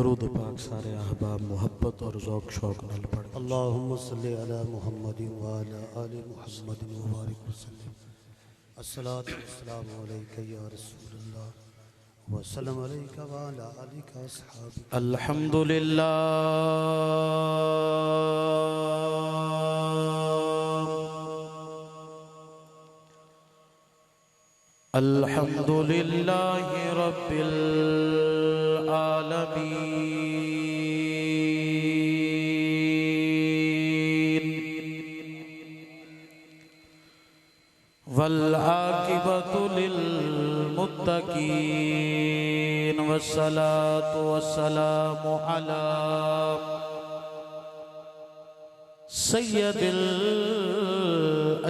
दरूद पाक सारे अहबाब मोहब्बत और ज़ौक़ शौक़ नाल पढ़। अल्लाहुम्मा सल्लि अला मुहम्मदिन व अला आलि मुहम्मदिन व बारिक वसल्लम। अस्सलातु वस्सलामु अलैका या रसूलल्लाह व सल्लम अलैका व अला आलिका अस्हाबिका। अल्हम्दुलिल्लाह अल्हम्दुलिल्लाहि रब्बिल आलमीन वल आकिबतु लिल मुत्तकीन वस्सलातु वस्सलामु अला सय्यदिल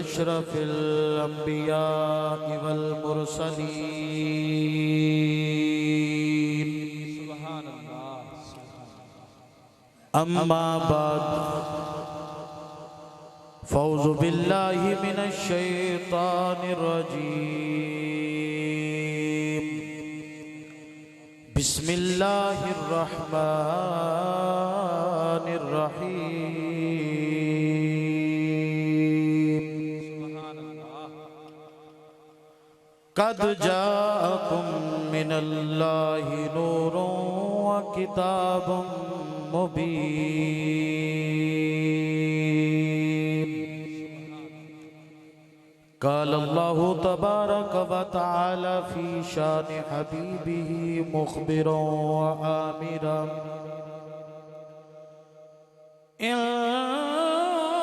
अशरफिल अंबिया वल मुरसलीन। अम्मा बाद फ़ौज़ु बिल्लाहि मिनश शैतानिर रजीम। बिस्मिल्लाहिर रहमानिर रहीम। क़द जाअकुम मिनल्लाहि नूरुन व किताबुम मुबीन। क़ाल अल्लाहु तबारक व तआला फ़ी शान हबीबिही मुख़बिरन व आमिरन।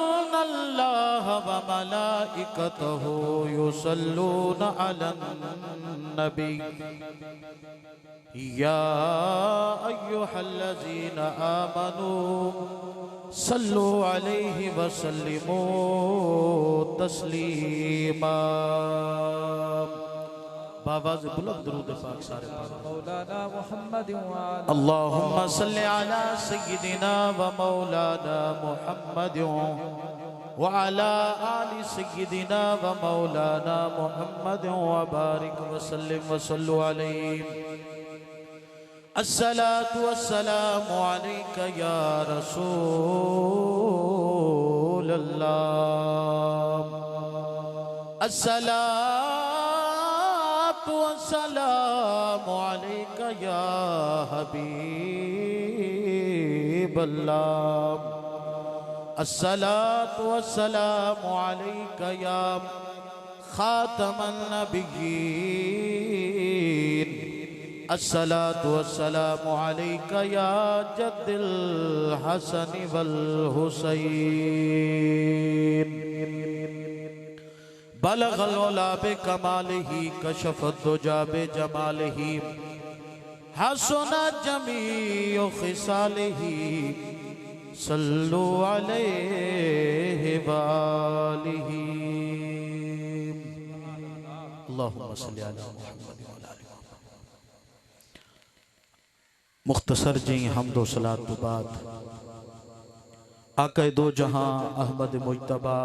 इन्नल्लाहा व मलाइकतहु युसल्लूना अलन नबी या अय्युहल्लज़ीना आमनू सल्लु अलैहि व सल्लिमू तस्लीमा। बावाज़ बुलंद दरूद पाक सारे पढ़ो। मौलाना मुहम्मद अल्लाहुम्मा सल्लि अला सय्यिदिना व मौलाना मुहम्मद व अला आलि सय्यिदिना व मौलाना मुहम्मद व बारिक व सल्लिम व सल्लु अलैहि। अस्सलातु वस्सलामु अलैका या रसूल अल्लाह। अस्सलातु वस्सलामु अलैका या हबीब अल्लाह। अस्सलातु वस्सलामु अलैका या खातमन नबिय्यीन। अस्सलातु वस्सलामु अलैका या जद्दिल हसन वल हुसैन। बलगल उला बिकमालिही कशफत दुजा बिजमालिही हसनत जमीउ खिसालिही सल्लु अलैहि वालिही। अल्लाहुम्मा सल्लि अला मुहम्मद व अला आलि मुहम्मद। मुख्तसर जी हम्दो सलात तो बाद आक़ा दो जहां अहमद मुज्तबा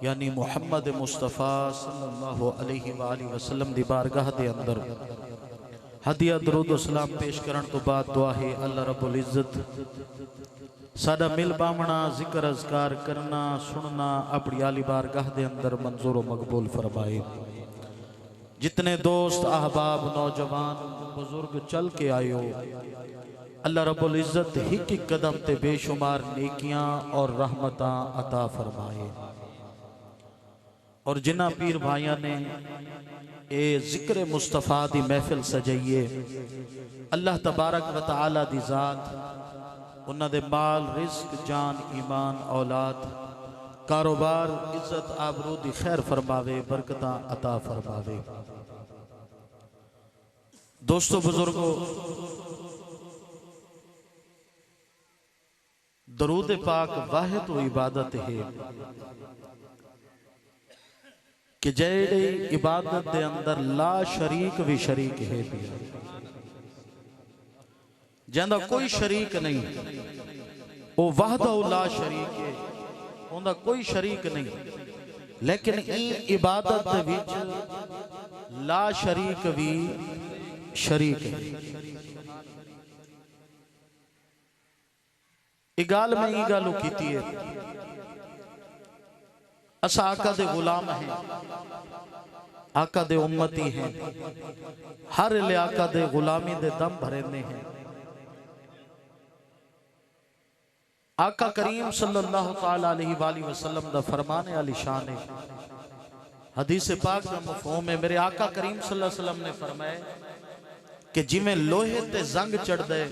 यानी मुहम्मद मुस्तफ़ा सल्लल्लाहु अलैहि वसल्लम दी बारगाह दे अंदर हदिया दरूद सलाम पेश करन तो बाद दुआ है अल्लाह रब्बुल इज़्ज़त साडा मिल बामना जिक्र अज़कार करना सुनना अपनी आली बारगाह दे अंदर मंजूर व मकबूल फरमाए। जितने दोस्त अहबाब नौजवान बुजुर्ग चल के आयो अल्लाह रब्बुल इज़्ज़त हिक हिक कदम ते बेशुमार नेकियां और रहमतां अता फरमाए। और जिन्ना पीर भाइयों ने ए जिक्र मुस्तफ़ा दी महफिल सजाइए अल्लाह तबारक व तआला दी ज़ात उन्हां दे माल रिज़्क जान ईमान औलाद कारोबार इज्जत आबरू दी खैर फरमावे बरकतां अता फरमावे। दोस्तों बुजुर्गों, दरूद पाक वाहिद तो इबादत है कि जेड़ी इबादत दे अंदर ला शरीक भी शरीक है। जिंदा कोई शरीक नहीं वो वाहदा ला शरीक है, उनका कोई शरीक नहीं। लेकिन इबादत दे विच ला शरीक भी शरीक है। एक गाल में ई गालू कीती है, असा आका दे गुलाम हैं, आका दे उम्मती हैं, हर ले आका दे गुलामी दे दम भरेंदे हैं। आका करीम सल्लल्लाहु तआला अलैहि वसल्लम दा फरमान अली शान है, हदीस पाक में मफ़हूम है। मेरे आका करीम सल्लल्लाहु अलैहि वसल्लम ने फरमाया कि जिमें लोहे ते जंग चढ़ दे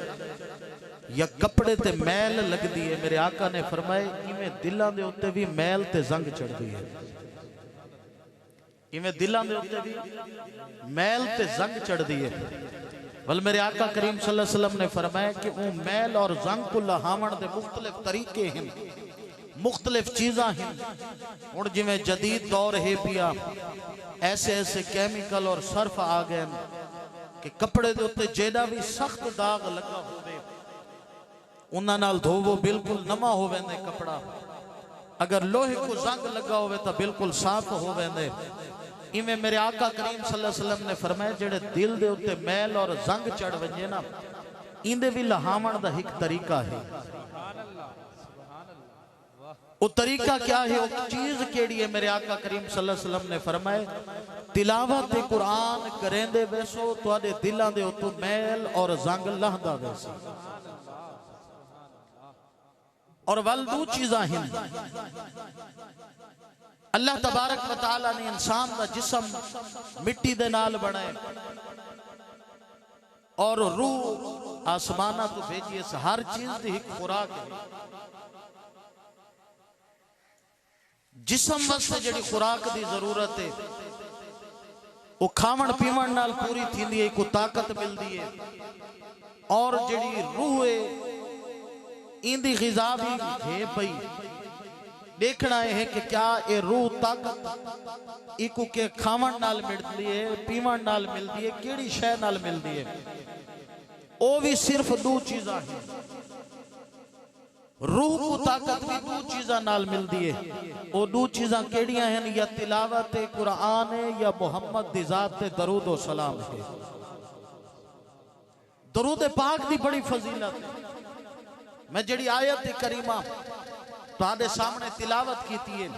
या कपड़े ते मैल लगती है, मेरे आका ने फरमाया इवें दिलों के उत्ते भी मैल ते जंग चढ़ती है, इवें दिलों के उत्ते भी मैल ते जंग चढ़ती है। बल मेरे आका करीम सल्लल्लाहु अलैहि वसल्लम ने फरमाया कि वो मैल और जंग को लहावण दे मुख्तलिफ तरीके हैं, मुख्तलिफ चीज़ा हैं। हुण जिवें जदीद दौर है पिया, ऐसे ऐसे केमिकल और सर्फ आ गए कि कपड़े दे उत्ते जेड़ा भी सख्त दाग लगा होवे उन्हां नाल धोवो बिल्कुल नवा हो वेंदे कपड़ा, अगर लोहे को जंग लगा होवे तो बिल्कुल साफ हो वेंदे। इवें मेरे आका करीम सल्लल्लाहु अलैहि वसल्लम ने फरमाया जेड़े दिल दे उत्ते मैल और जंग चढ़ वंजे ना, इंदे भी लहावण दा एक तरीका है। वो तरीका क्या है, वो चीज केड़ी है? मेरे आका करीम सल्लल्लाहु अलैहि वसल्लम ने फरमाया तिलावत कुरान करेंदे वैसो तुहाडे दिलां दे उत्तों मैल और जंग लहदा वैसे। और वल दो चीज़ा हैं, अल्लाह तबारक व तआला ने इंसान का जिस्म मिट्टी दे नाल बनाए और रूह आसमाना तो भेजी, इस हर चीज की एक खुराक है। जिस्म वास्ते जिहड़ी खुराक की जरूरत है वो खावण पीवण नाल पूरी थींदी है, को ताकत मिलती है। और जिहड़ी रूह है इंदी ग़िज़ा भी है पई, देखना है कि क्या ये रूह ताकत इको के खावण नाल मिलती है, पीवण नाल मिलती है, केड़ी शय नाल मिलती है? वो भी सिर्फ दो चीज़ा हैं। रूह को ताकत भी दो चीज़ा नाल मिलती है। वो दो चीज़ा केड़ियां हैं? या तिलावत कुरान है या मुहम्मद दी ज़ात ते दरूद व सलाम है। दरूद पाक दी बड़ी फजीलत है। मैं जड़ी आयत करीमा तुहाडे सामने तिलावत कीती है,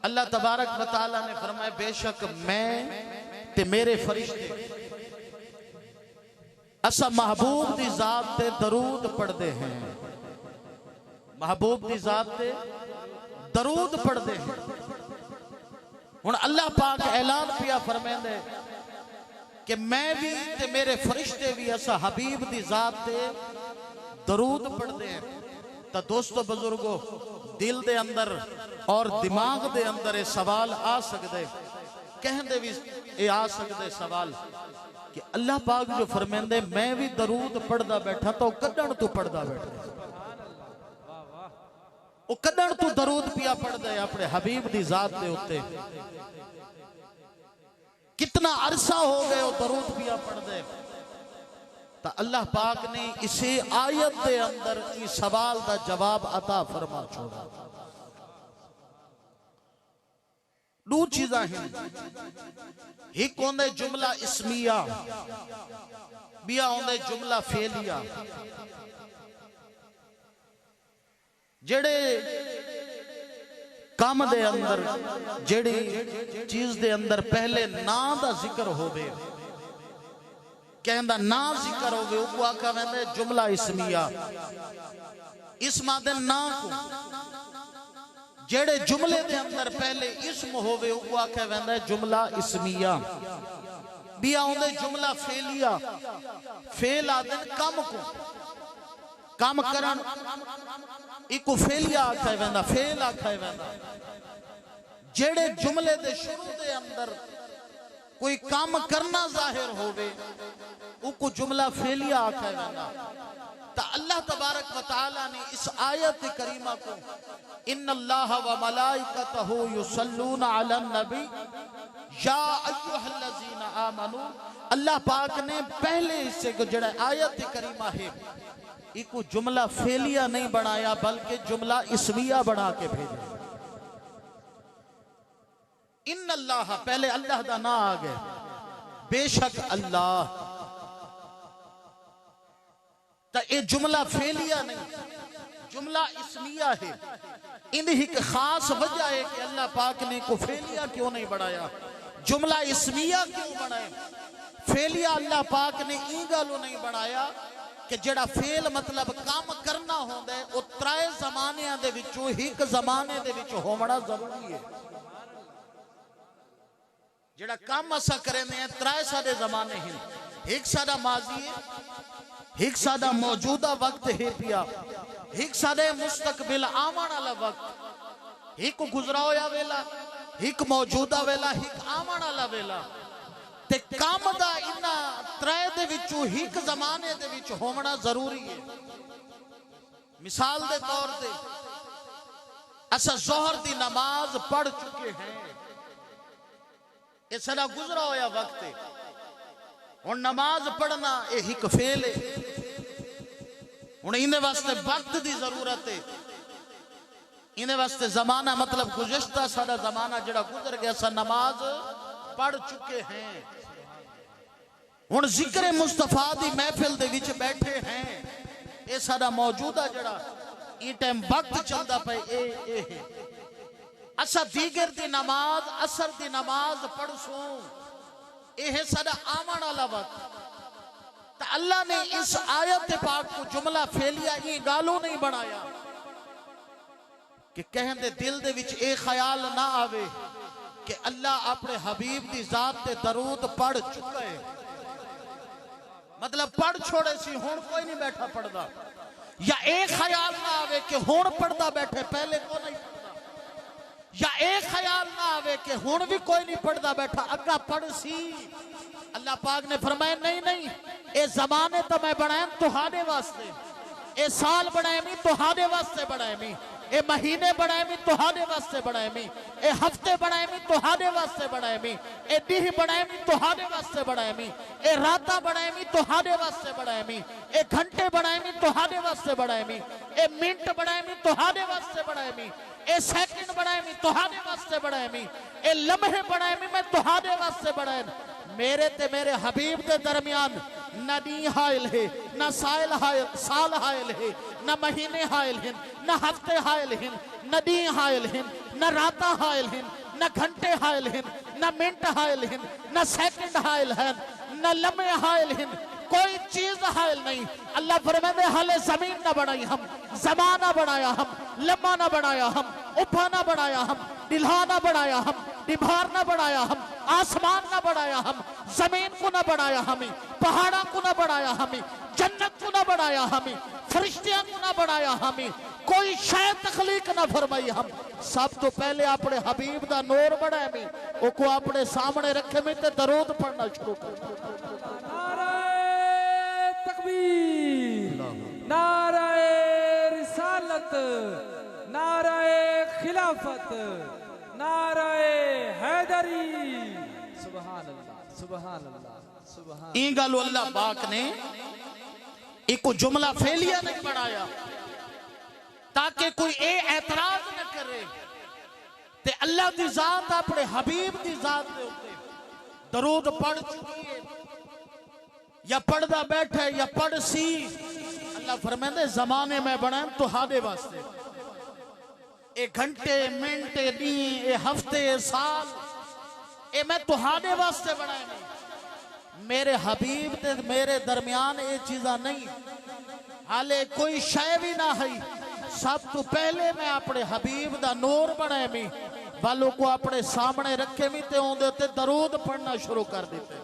अल्लाह तबारक व तआला ने फरमाया बेशक मैं ते मेरे फरिश्ते असा महबूब दी ज़ात ते दरूद पढ़ते हैं, महबूब दी ज़ात ते दरूद पढ़ते हैं। हुण अल्लाह पाक ऐलान पिया फरमांदे कि मैं भी ते मेरे फरिश्ते भी असा हबीब दी ज़ात ते दरूद पढ़ते हैं। तो दोस्तों बुजुर्गो, दिल दे अंदर और दिमाग दे अंदर ये सवाल आ सकते, कहते भी ये आ सकते सवाल कि अल्लाह पाक जो फरमांदे मैं भी दरूद पढ़दा बैठा तो कदण तू पढ़दा बैठा, वो कदण तू दरूद पिया पढ़दा है अपने हबीब दी ज़ात दे उत्ते। कितना अरसा हो गए वो दरूद पिया पढ़दे। तो अल्लाह पाक ने इसे आयत के अंदर इस सवाल का जवाब अता फरमा छोड़ा। दो चीज़ा हैं, एक होंदे जुमला इस्मिया, बिया होंदे जुमला फेलिया। जेड़े काम दे अंदर जेड़ी चीज दे अंदर पहले ना दा जिक्र होवे, कहंदा ना जिक्र होवे, वो आखा वेंदे जुमला इस्मिया। इस्मा दे ना को जेड़े जुमले दे अंदर पहले इस्म होवे वो आखा वेंदे जुमला इस्मिया। बिया होंदे जुमला फेलिया, फेल आदन काम को, काम करन इको फेलिया आखा वेंदा, फेल आखा वेंदा। जेड़े जुमले दे शुरू दे अंदर कोई काम करना जाहिर होवे उको जुमला फेलिया आखा वेंदा। तो अल्लाह तबारक व तआला ने इस आयत करीमा को इन्नल्लाह व मलाइकतहु युसल्लूना अलन नबी या अय्युहल्लज़ीना आमनू, अल्लाह पाक ने पहले हिस्से को जड़ा आयत करीमा है इको जुमला फेलिया नहीं बनाया बल्कि जुमला इस्मिया बना के भेजा। इन्नल्लाह पहले अल्लाह का ना आ गया, बेशक अल्लाह। तो ये जुमला फेलिया नहीं, जुमला इस्मिया है। इन एक खास वजह है कि अल्लाह पाक ने को फेलिया क्यों नहीं बढ़ाया, जुमला इस्मिया क्यों बनाए। फेलिया अल्लाह पाक ने ई गलों नहीं बनाया कि जड़ा फेल मतलब काम करना होंदा है वो त्राए जमानियां दे विचों एक जमाने दे विच होना जरूरी है। जड़ा काम असा करेंदे हैं त्राए साडे जमाने हैं, एक साडा माजी है, एक साडा मौजूदा वक्त है पिया, एक साडे मुस्तकबिल आवन वाला वक्त, एक गुजरा होया वेला, एक मौजूदा वेला, एक आवन वाला वेला। ते काम दा इना त्राए दे विचों एक जमाने दे विच होना जरूरी है। मिसाल दे तौर पे असा जोहर दी नमाज पढ़ चुके हैं, ये साडा गुजरा होया वक्त है। हुण नमाज पढ़ना ये एक फेल है। हुण इहदे वास्ते वक्त दी जरूरत है, इहदे वास्ते जमाना मतलब गुज़श्ता साडा जमाना जड़ा गुजर गया सा नमाज पढ़ चुके हैं। हुण जिक्र मुस्तफा दी महफिल दे विच बैठे हैं, ये साडा मौजूदा जड़ा ई टाइम वक्त चलदा पे ए है। असा दीगर दी नमाज असर दी नमाज पढ़सू, यह साडा आवन वाला वक्त। तो अल्लाह ने इस आयत पाक को जुमला फेलिया ये गालों नहीं बनाया कि कहंदे दिल दे विच ए ख्याल ना आवे कि अल्लाह अपने हबीब दी जात ते दरूद पढ़ चुका है, मतलब पढ़ छोड़े सी हुण कोई नहीं बैठा पढ़दा, या एक ख्याल ना आवे कि हुण पढ़दा बैठे पहले को नहीं पढ़दा, या एक ख्याल ना आवे कि हुण भी कोई नहीं पढ़दा बैठा अग्गा पढ़ सी। अल्लाह पाक ने फरमाया नहीं नहीं, ए जमाने तो मैं बनाए तुहाडे वास्ते, ए साल बनाए मी तुहाडे वास्ते बनाए मी, ए महीने बनाए मी तुहाडे वास्ते बनाए मी, ए हफ्ते बनाए मी तुहाडे वास्ते बनाए मी, ए दिन बनाए मी तुहाडे वास्ते बनाए मी, ए राता बनाए मी तुहाडे वास्ते बनाए मी, ए घंटे बनाए मी तुहाडे वास्ते बनाए मी, ए मिनट बनाए मी तुहाडे वास्ते बनाए मी, ए सेकंड बनाए मी तुहाडे वास्ते बनाए मी, ए लम्हे बनाए मी मैं तुहाडे वास्ते बनाए। मेरे ते मेरे हबीब के दरमियान न दी हायल है, न साल हायल है, न महीने हायल हैं, न हफ्ते हायल हैं, न दी हायल हैं, न राता हायल हैं, न घंटे हायल हैं, न मिनट हायल हैं, न सेकंड हायल हैं, न लम्हे हायल हैं, कोई चीज हायल नहीं। अल्लाह फरमाते हाले जमीन ना बनाई हम, जमाना बनाया हम, लम्हा ना बनाया हम, उफा ना बनाया हम, दिल्हा ना बनाया हम, डिभार ना बनाया हम, आसमान ना बनाया हम, जमीन को ना बनाया हमें, पहाड़ा को ना बनाया हमें, जन्नत को ना बनाया हमें, फरिश्तियां को ना बनाया हमें, कोई शय तखलीक ना फरमाई हम। सब तो पहले अपने हबीब दा नूर बनाया में, वो को अपने सामने रखे में ते दरूद पढ़ना शुरू कर। नाराए रिसालत, नाराए खिलाफत, नाराए हैदरी। सुभान अल्लाह, सुभान अल्लाह, सुभान। ई गल अल्लाह पाक ने एक जुमला फेलिया नहीं बनाया ताकि कोई ए एतराज न करे ते अल्लाह दी जात अपने हबीब दी जात दे उत्ते दरूद पढ़ चुकी है या पढ़दा बैठे या पढ़ सी। अल्लाह फरमांदे जमाने में बनाए तुहाडे वास्ते, ए घंटे मिनट दी ए हफ्ते साल ए मैं तुहाडे वास्ते बनाए नहीं। मेरे हबीब ते मेरे दरमियान ये चीज़ा नहीं, हाले कोई शय भी ना है। सब तो पहले मैं अपने हबीब दा नूर बनाए मी, वालों को अपने सामने रखे मी ते उहदे उत्ते दरूद पढ़ना शुरू कर दिते।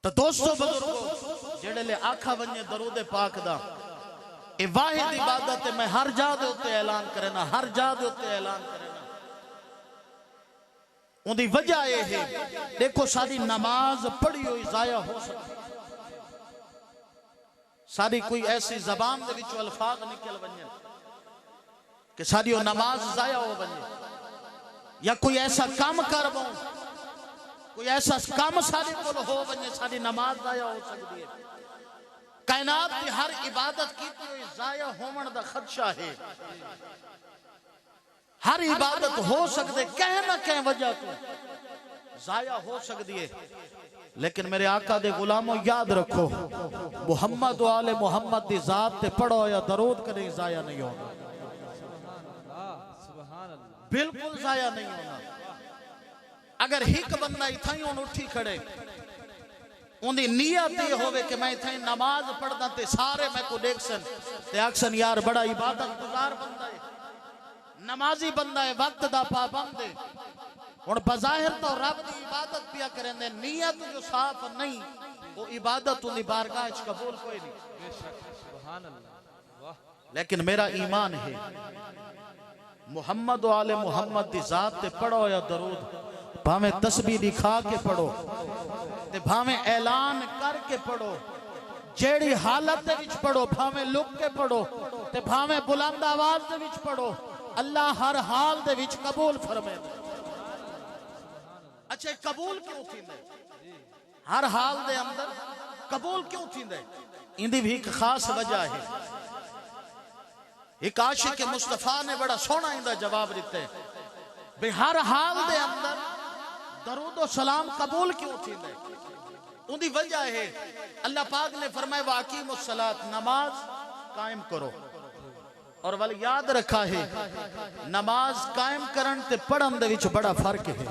तो दोस्तों बुजुर्गो जेड़े ले आखा वने दरूद पाक दा ए वाहिद इबादत है, मैं हर जा दे उत्ते ऐलान करना, हर जा दे उत्ते ऐलान करना। उनकी वजह यह है, देखो सारी नमाज पढ़ी हुई जाया हो सकती, सारी कोई ऐसी जबान दे विचों अल्फाज निकल वने कि सारी वो नमाज जाया हो वने, या कोई ऐसा काम कर वो, कोई ऐसा काम सारी को हो वने सारी नमाज जाया हो सकती है। कायनात की हर इबादत की जाया होने का खदशा है। हर इबादत हो सकती कह ना कह वजह तो जाया हो सकती है, लेकिन मेरे आका दे गुलामों याद रखो, मुहम्मद वाले मुहम्मद दी जात ते पढ़ो या दरूद करें जाया नहीं होगा, बिल्कुल जाया नहीं होगा। अगर हिक बंदा इथाई उठी खड़े उनकी नीयत ये होवे कि मैं इथाई नमाज पढ़दा ते सारे मैं को देखसन ते आखसन यार बड़ा इबादत गुजार बंदा है, नमाजी बंदा है, वक्त दा पाबंद है। हुण बज़ाहिर तो रब दी इबादत पिया करेंदे, नीयत जो साफ नहीं वो इबादत उनकी बारगाह च कबूल कोई नहीं। सुभान अल्लाह, वाह। लेकिन मेरा ईमान है मुहम्मद वाले मुहम्मद दी जात ते पढ़ो या दरूद, भावे तस्बीह दिखा के पढ़ो ते भावे ऐलान करके पढ़ो, जेड़ी हालत दे विच पढ़ो, भावे लुक के पढ़ो ते भावे बुलंद आवाज दे विच पढ़ो, अल्लाह हर हाल दे विच कबूल फरमाए। अच्छा कबूल क्यों थींदे? हर हाल दे अंदर कबूल क्यों थींदे? इंदी भी एक खास वजह है। एक आशिक मुस्तफा ने बड़ा सोना इंदा जवाब दिते भाई हर हाल दे अंदर दरूद और सलाम कबूल क्यों थींदे? उनकी वजह है अल्लाह पाक ने फरमाया वाकीमुस सलात, नमाज कायम करो। और वाल याद रखा है नमाज कायम करन ते पढ़न दे विच बड़ा फर्क है।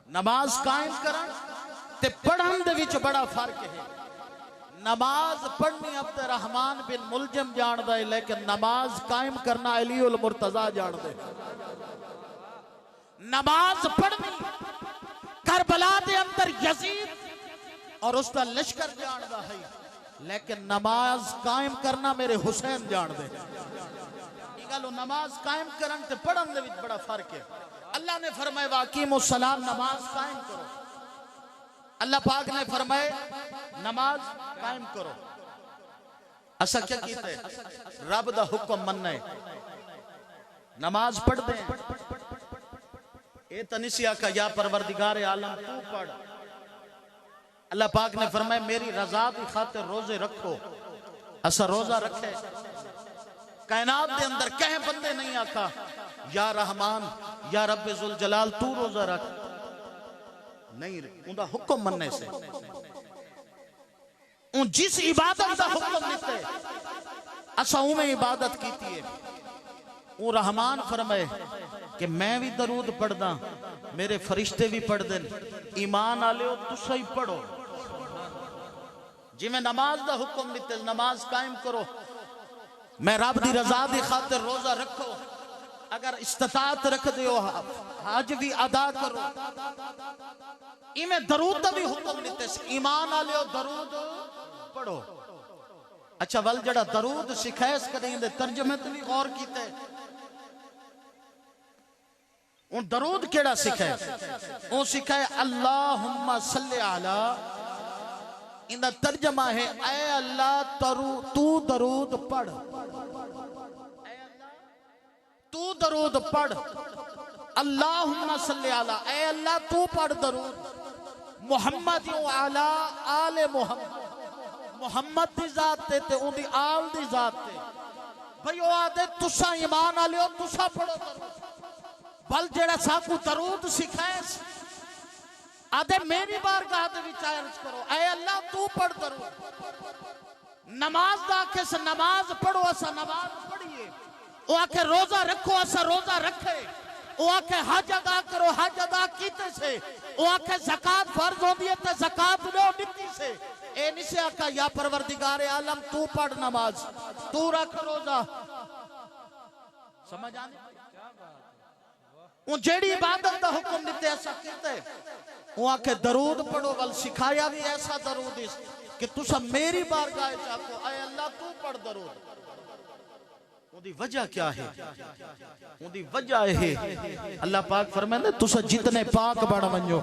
नमाज कायम करन ते पढ़न दे विच बड़ा फर्क है। नमाज पढ़नी अब्द रहमान बिन मुलजम जानदा है, लेकिन नमाज कायम करना अली उल मुर्तजा जानदे। नमाज पढ़नी करबला दे अंदर यजीद और उसका लश्कर जानदा है, लेकिन नमाज कायम करना मेरे हुसैन जानदे। गलो नमाज कायम करन ते पढ़न दे विच बड़ा फर्क है। अल्लाह ने फरमाया वाकीमुस सलाम, नमाज कायम करो। अल्लाह पाक ने फरमाए नमाज कायम करो। असा क्या कीते? रब दा हुक्म मनना है, नमाज पढ़ दे। ए तनिसिया का या परवरदिगार आलम तू पढ़। अल्लाह पाक ने फरमाया मेरी रजा की खातिर रोजे रखो। असा रोजा रखे, कायनात दे अंदर कह बंदे नहीं आका या रहमान या रब्बे जुल जलाल तू रोजा रख, नहीं उनका हुक्म मनने से उन जिस इबादत का हुक्म दिते असा उमें इबादत कीती है। वो रहमान फरमाए कि मैं भी दरूद पढ़दा, मेरे फरिश्ते भी पढ़दे, ईमान आलियो तुसा ही पढ़ो। जिवें नमाज का हुक्म दिते नमाज कायम करो, मैं रब दी रजा दी खातिर रोजा रखो, अगर इस्तात रख दियो हज भी अदा करो। इमें दरूद का भी हुक्म दिते ईमान आलियो दरूद पढ़ो। अच्छा वल जड़ा दरूद सिखाए करें तर्जमे तो भी गौर कीते। उन दरूद केड़ा सिखाए? वो सिखाए अल्लाहुम्मा सल्ली अला, इंदा तर्जमा है ऐ अल्लाह तू दरूद पढ़, तू दरूद पढ़। अल्लाहुम्मा सल्ली अला, ऐ अल्लाह तू पढ़ दरूद मुहम्मद अला आले मुहम्मद, मुहम्मद दी जात ते उनदी आल दी जात ते। भाई ओ आदे तुसा ईमान आलियो तुसा पढ़ो दरूद। बल जेड़ा साकू दरूद सिखाए आदे मेरी बारगाह दे विच अर्ज करो ऐ अल्लाह तू पढ़ दरूद। नमाज दा आखे से नमाज पढ़ो, असा नमाज पढ़िए। वो आके रोजा रखो, असा रोजा रखे। वो आके हज अदा करो, हज अदा कीते से। वो आके ज़कात फर्ज होती है तो ज़कात लो दित्ती से। ए नहीं से आका या परवरदिगार आलम तू पढ़ नमाज, तू रख रोजा। समझ आने वो जेड़ी इबादत का हुक्म दिते ऐसा कीते। वो आके दरूद पढ़ो, वल सिखाया भी ऐसा दरूद कि तुसा मेरी बारगाह चाको ऐ अल्लाह तू पढ़ दरूद। उनकी वजह क्या है? उनकी वजह है अल्लाह पाक फरमांदे तुसा जितने पाक बन वञो,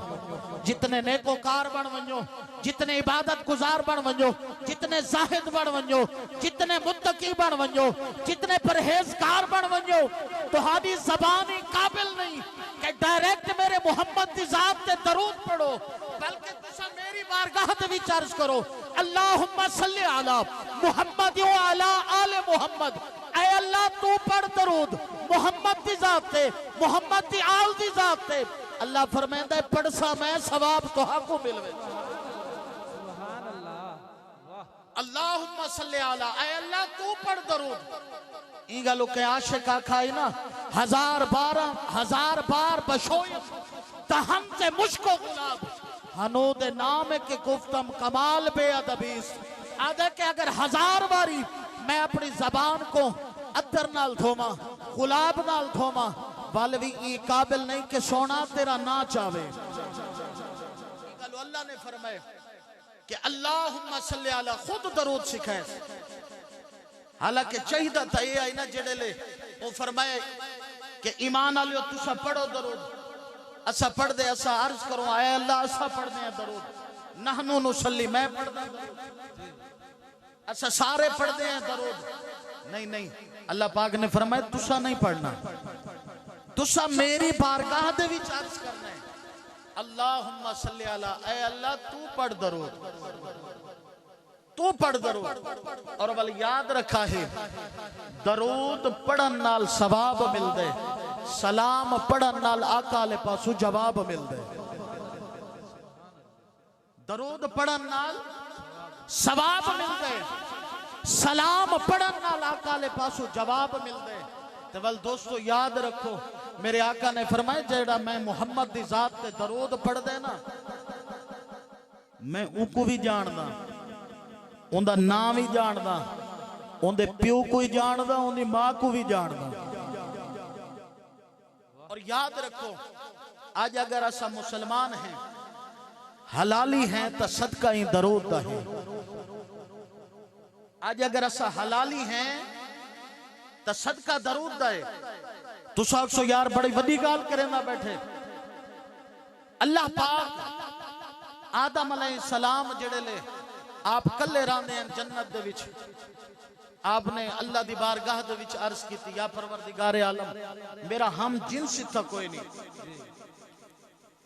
जितने नेकोकार बन वञो, जितने इबादत गुजार बन वञो, जितने जाहिद बन वञो, जितने मुत्तकी बन वञो, जितने परहेजगार बन वञो, तुहाडी ज़बान ही काबिल नहीं कि डायरेक्ट मेरे मुहम्मद दी जात ते दरूद पढ़ो, बल्कि तुसा मेरी बारगाह ते विच अर्ज करो अल्लाहुम्मा सल्ली अला मुहम्मद व अला आले मुहम्मद। ऐ अल्लाह तू पढ़ दरूद मुहम्मद दी जात ते, मुहम्मद दी आल दी जात ते। अल्लाह फरमांदा है पढ़सा मैं सवाब तुहाको मिलवे। सुभान अल्लाह, वाह। अल्लाहुम्मा सल्ली अला, ऐ अल्लाह तू पढ़ दरूद। ई गलो के आशिक आखाई ना 1000 बार बशोय तहम से मुश्को गुलाब हनो दे नाम के गुफ्तम कमाल बेअदबीस। आदे के अगर 1000 बारी मैं अपनी जबान को अत्तर नाल धोमा, गुलाब नाल धोमा, वाल भी ई काबिल नहीं कि सोना तेरा ना चावे। अल्लाह ने फरमाया कि अल्लाहुम्मा सल्ली अला, खुद दरूद सिखाए। हालांकि चाहिदा था ये आई ना जेड़े ले वो फरमाए कि ईमान आलियो तुसा पढ़ो दरूद। असा पढ़ दे, असा अर्ज करो आए अल्लाह असा पढ़ दे दरूद। नहनु नुसल्ली, मैं पढ़ दे, असा सारे पढ़ दे दरूद। नहीं नहीं, अल्लाह पाक ने फरमाया तुसा नहीं पढ़ना, तुसा मेरी बारगाह दे विच अर्ज करना है अल्लाहुम्मा सल्ली अला, ऐ अल्लाह तू पढ़ दरूद, तू पढ़ दरूद। और वल याद रखा है दरूद पढ़न नाल सवाब मिलदे, सलाम पढ़न नाल आका ले पासू जवाब मिलदे। दरूद पढ़न नाल सवाब मिलदे, सलाम पढ़न नाल आका ले पासू जवाब मिलदे। ते वल दोस्तों याद रखो मेरे आका ने फरमाया जेड़ा मैं मुहम्मद दी जात ते दरूद पढ़ दे ना, मैं उनको भी जानदा, उनका नाम ही जानदा, उनके प्यो को ही जानदा, उनकी मां को भी जानदा। और याद रखो आज अगर असा मुसलमान हैं, हलाली हैं तो सदका ही दरूद दा है। आज अगर असा हलाली हैं तो सदका दरूद दा है। तुसा आखो यार बड़ी वड्डी गाल करे ना बैठे। अल्लाह पाक आदम अलैहिस्सलाम जेड़े ले आप कल्ले रहंदे हैं जन्नत दे विच, आपने अल्लाह दी बारगाह दे विच अर्ज कीती या परवरदिगार आलम मेरा हम जिन्स इत्था कोई नहीं।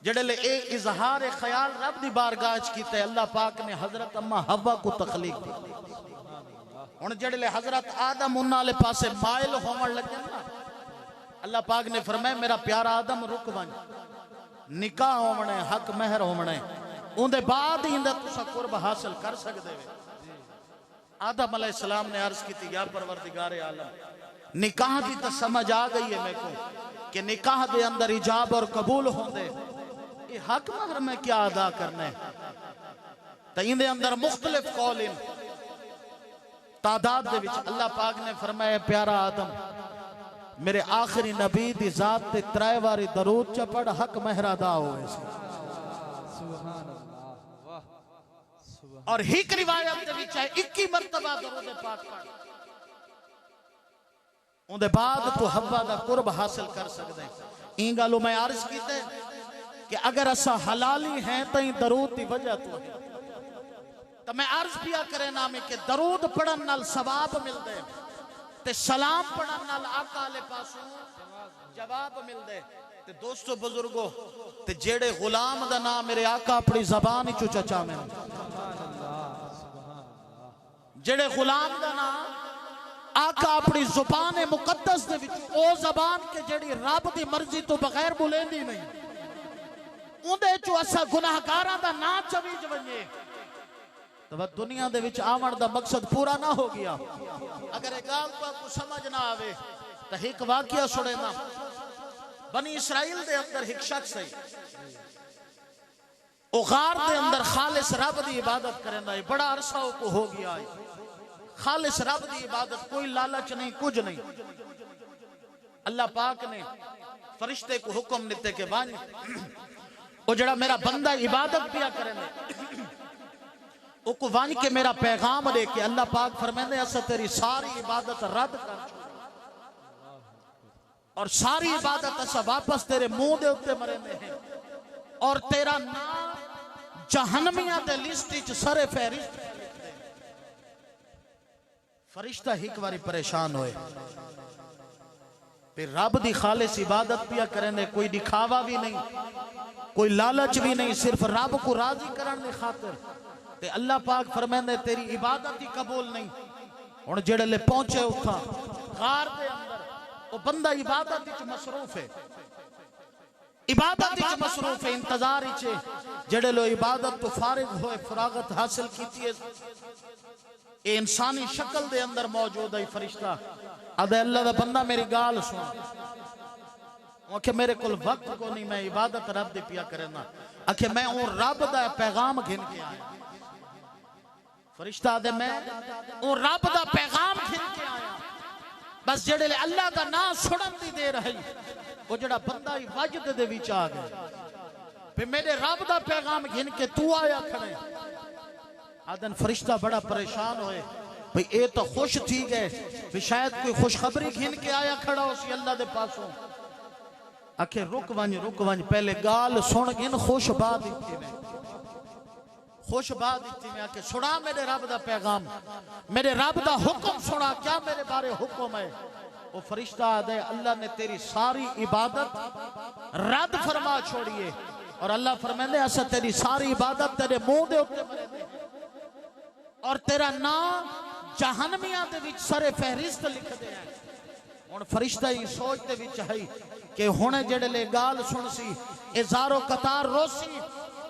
जेड़े ले ए इजहार ख्याल रब दी बारगाह च कीते अल्लाह पाक ने हजरत अम्मा हव्वा को तखलीक दी। हुण जेड़े ले हजरत आदम उन्हां वाले पासे माइल होवण लगे ना, अल्लाह पाक ने फरमाया मेरा प्यारा आदम रुक वन, निकाह होवणे हक महर होवणे, उनदे बाद ही इंदा तुसा कुर्ब हासिल कर सकदे वे। आदम अलैहिस्सलाम ने अर्ज की या परवरदिगार आलम निकाह दी तो समझ आ गई है मेरे को कि निकाह दे अंदर इजाब और कबूल होंदे, ये हक महर में क्या अदा करना है। तो इंदे अंदर मुख्तलिफ कौल इन तादाद दे विच अल्लाह पाक ने फरमाया प्यारा आदम मेरे आखिरी नबी दी जात ते 3 वारी दरूद च पढ़ हक महर अदा होए। और हिक रिवायत दे विच है 21 मरतबा दरूद पाक पढ़, उनदे बाद तो हव्वा दा कुर्ब हासिल कर सकदे। ई गलो मैं अर्ज कीते कि अगर असा हलाली हैं तो दरूद की वजह तो मैं अर्ज पिया करे ना में कि दरूद पढ़न नाल सवाब मिलदे ते सलाम पढ़न नाल आका ले पासों जवाब मिलदे। ते दोस्तों बुजुर्गो ते जेड़े गुलाम दा नाम मेरे आका अपनी जबान ही चचा में, जेड़े गुलाम दा नाम आका अपनी जुबान मुकद्दस दे विच ओ जबान के जेड़ी रब दी मर्जी तो बगैर बुलेंदी नहीं, उंदे चो असा गुनाहगारां दा ना चवीज वने तो वह दुनिया दे विच आवन दा मकसद पूरा ना हो गया। अगर एक गाल को समझ ना आवे तो एक वाकया सुनेना। बनी इसराइल दे अंदर एक शख्स है ओ गार दे अंदर खालिस रब दी इबादत करदा है, बड़ा अरसा को हो गया है खालिस रब दी इबादत, कोई लालच नहीं कुछ नहीं। अल्लाह पाक ने फरिश्ते को हुक्म दिते के वन ओ जड़ा मेरा बंदा इबादत पिया करे को वन के मेरा पैगाम दे के अल्लाह पाक फरमांदे असा तेरी सारी इबादत रद्द कर और सारी इबादत असा वापस तेरे मुंह दे उत्ते मरेंदे हैं और तेरा नाम जहन्नमियां दे लिस्ट विच सरे फहरिस्त। फरिश्ता एक बारी परेशान होए फिर रब दी खालिस इबादत पिया करेंदे, कोई दिखावा भी नहीं कोई लालच भी नहीं, सिर्फ रब को राजी करने की खातिर। ते अल्लाह पाक फरमांदे तेरी इबादत ही कबूल नहीं। हुण जेड़े ले पहुंचे उठा गार दे अंदर वो बंदा इबादत विच मसरूफ है, इबादत विच मसरूफ है, इंतजार विच है। जेड़े लोग इबादत तो फारिग होए, फरागत हासिल कीती है, ये इंसानी शक्ल दे अंदर मौजूद है फरिश्ता। अदे अल्लाह दा बंदा मेरी गाल सुन, आखे मेरे कोल वक्त को नहीं, मैं इबादत रब दी पिया करना। आखे मैं वो रब दा पैगाम घिन के आया। फरिश्ता दे मैं वो रब दा पैगाम घिन के आया। बस जेड़े अल्लाह दा नाम सुनन दी दे रही, वो जड़ा बंदा ही वजद दे विच आ गया, फिर मेरे रब दा पैगाम घिन के तू आया खड़े। आदन फरिश्ता बड़ा परेशान होए, भाई ये तो खुश थी गए, फिर शायद कोई खुशखबरी घिन के आया खड़ा हो सी अल्लाह दे पासों। आखे रुक वंज पहले गाल सुन गिन, खुश बात इत्ती में, खुश बात इत्ती में। आके सुना मेरे रब दा पैगाम, मेरे रब दा हुक्म सुना, क्या मेरे बारे हुक्म है। वो फरिश्ता आदे अल्लाह ने तेरी सारी इबादत रद्द फरमा छोड़िए, और अल्लाह फरमाते ऐसा तेरी सारी इबादत तेरे मुंह दे उत्ते मरे, और तेरा नाम जहन्नमियां दे विच सरे फहरिस्त लिख दे। हुण फरिश्ता ही सोचते विच है कि हुणे जेड़े ले गाल सुन सी, ए ज़ारो कतार रोसी,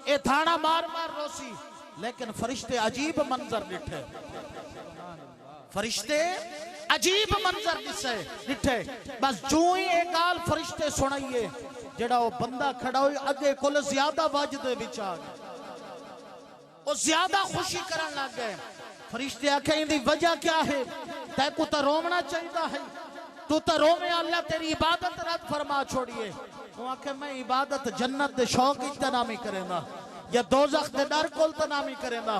ए थाना मार मार रोसी, लेकिन फरिश्ते अजीब मंजर दिखे, फरिश्ते अजीब मंजर दिखे। बस जो ही एक गाल फरिश्ते सुनाइए, जेड़ा वो बंदा खड़ा हुई अगे कोल ज्यादा वजद विच आ गया, वो ज्यादा खुशी करन लग गए। फरिश्ते आखे इंदी वजह क्या है, तैको तो रोमना चाहिए है, तू तो रोवे, अल्लाह तेरी इबादत रद्द फरमा छोड़िए। वो आखे मैं इबादत जन्नत दे शौक इतना नामी करेंदा, या दोज़ख दे डर कोल तो नामी करेंदा,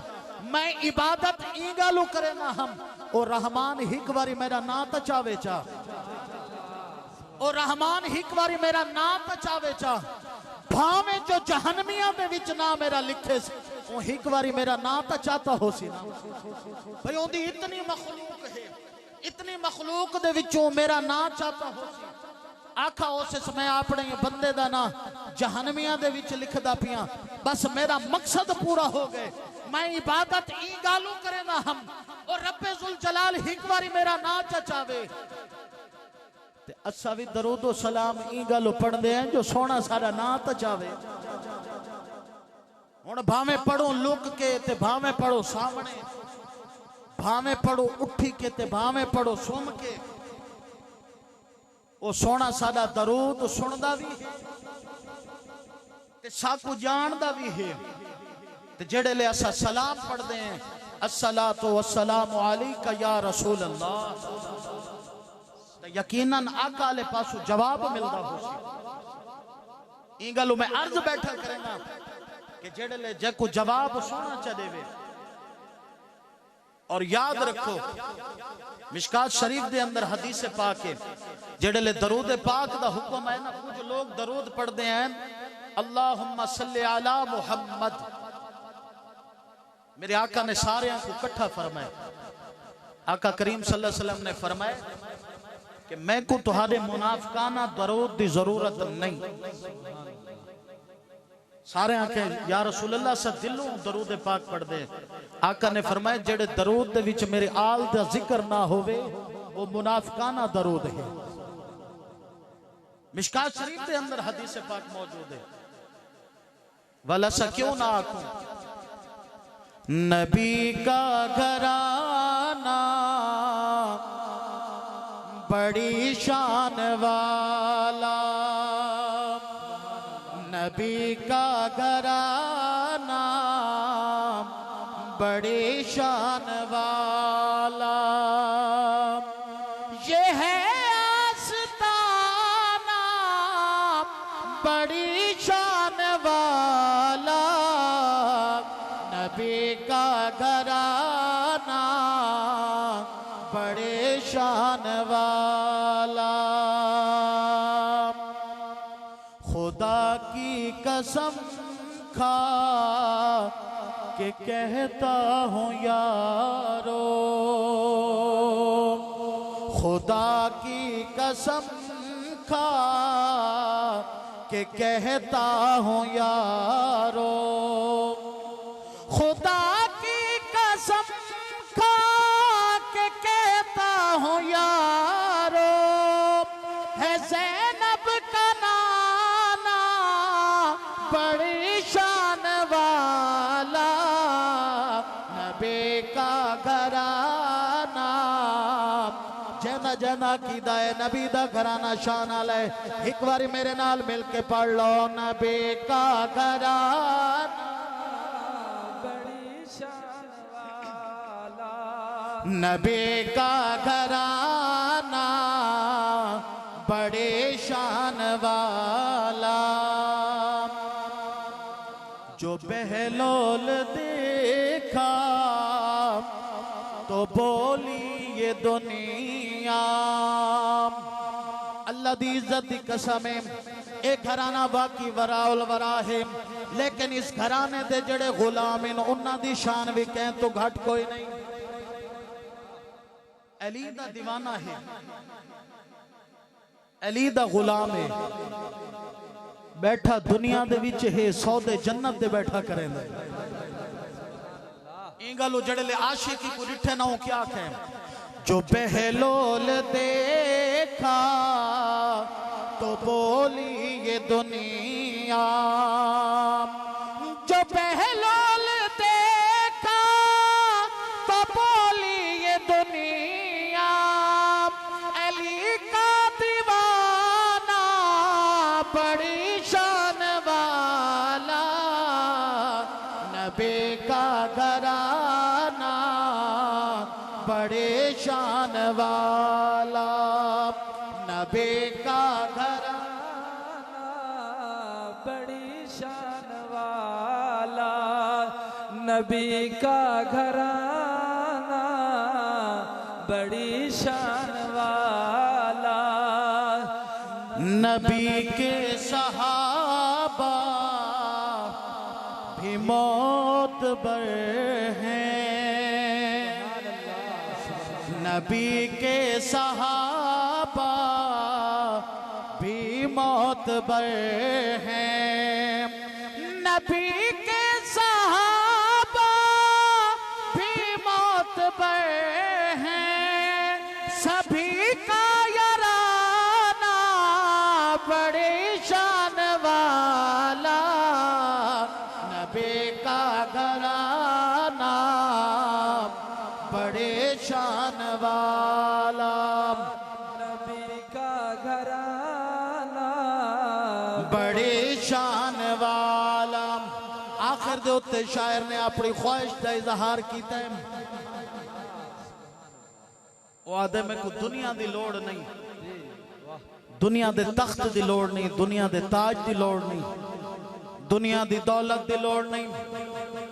मैं इबादत ई गालू करेंदा हम। ओ रहमान हिक बारी मेरा ना तो चावे चा, ओ रहमान हिक बारी मेरा ना तो चावे चा, भावे जो जहन्नमियां दे विच ना मेरा लिखे सी, वो हिक बारी मेरा ना तो चाहता हो सी ना। भाई ओंदी इतनी मखलूक है, इतनी मखलूक दे विचों मेरा ना चाहता हो सी। आखा उस समय अपने बंदे दा ना जहन्नमियां दे विच लिखदा पिया, बस मेरा मकसद पूरा हो गए, मैं इबादत ई गालू करे ना हम, और रब्बे जुल जलाल हिक बारी मेरा ना चावे। ते असा भी दरूद व सलाम ई गालू पढ़दे हैं जो सोना सारा ना चावे। हुण भावे पढ़ो लुक के ते भावे पढ़ो सामने, भावे पढ़ो उठी के ते भावे पढ़ो सुम के, वो सोना सादा दरूद सुनदा भी है ते साकू जानदा भी है। ते जेड़े ले असा सलाम पढ़दे हैं, अस्सलातु वस्सलामु अलैका या रसूल अल्लाह, ते यकीनन आका आले पासों जवाब मिलदा हो सी। ई गल्लो मैं अर्ज बैठा करेंगा कि जेड़े ले जेको जवाब सोना च देवे। और याद रखो मिशकात शरीफ दे अंदर हदीस पाक है, जेड़े ले दरूद पाक दा हुक्म है ना, कुछ लोग दरूद पढ़ते हैं अल्लाहुम्मा सल्ली अला मुहम्मद, मेरे आका ने सारे को इकट्ठा फरमाया। आका करीम सल्लल्लाहु अलैहि वसल्लम ने फरमाया कि मैं को तुम्हारे मुनाफिकाना दरूद की जरूरत नहीं। सारे आके या रसूल अल्लाह से दिलों दरूद पाक पढ़ते। आका ने फरमाया जेड़े दरूद दे विच मेरे आल दा जिक्र ना होवे वो मुनाफिकाना दरूद है। मिशकात शरीफ के अंदर हदीस पाक मौजूद है। वलसा क्यों ना आखूं, नबी का घराना बड़ी शान वाला, नबी का घराना बड़ी शान वाला, ये है आस्ताना बड़ी शान वाला, नबी का घराना बड़े शान वाला। खुदा की कसम खा के कहता हूँ यारो, खुदा की कसम खा के कहता हूँ यारो, खुदा की कसम खा के कहता हूँ यारो, नबी का घराना जना जना कीदा है नबी दा घराना शान आला है। एक बार मेरे नाल मिल के पढ़ लो नबी का घराना बड़ी शान वाला, नबी का घराना बड़े शान वाला। जो बहलोल देखा तो बोली ये दुनिया, अल्लाह दी इज्जत दी कसम है एक घराना बाकी वराउल वरा है, लेकिन इस घराने दे जड़े गुलाम हैं उन्हां दी शान भी कहें तो घट कोई नहीं। अली दा दीवाना है, अली दा गुलाम है, बैठा दुनिया दे विच है सौदे जन्नत दे बैठा करेंदा। ई गल जड़े ले आशिकी को डिठे ना हो क्या कहें। जो बहलोल देखा तो बोली ये दुनिया, जो बहलोल देखा तो बोली ये दुनिया, अली का दीवाना बड़ी शान वाला, नबी का घराना बड़े शान वाला, नबी का घराना बड़ी शान वाला, नबी का घराना बड़ी शान वाला। नबी के सहाबा भी मौत बर हैं, नबी के सहाबा भी मौत बर हैं, नबी के सहाबा भी मौत बर हैं, सभी का याराना बड़े शान वाला, नबी का घराना बड़े शान वाला, नबी का घराना बड़े शान वाला। आखिर दे उत्ते शायर ने अपनी ख्वाहिश का इजहार किया है, वो आदे में को दुनिया दी लोड़ नहीं, दुनिया दे तख्त दी लोड़ नहीं, दुनिया दे ताज दी लोड़ नहीं, दुनिया दी दौलत दी लोड़ नहीं।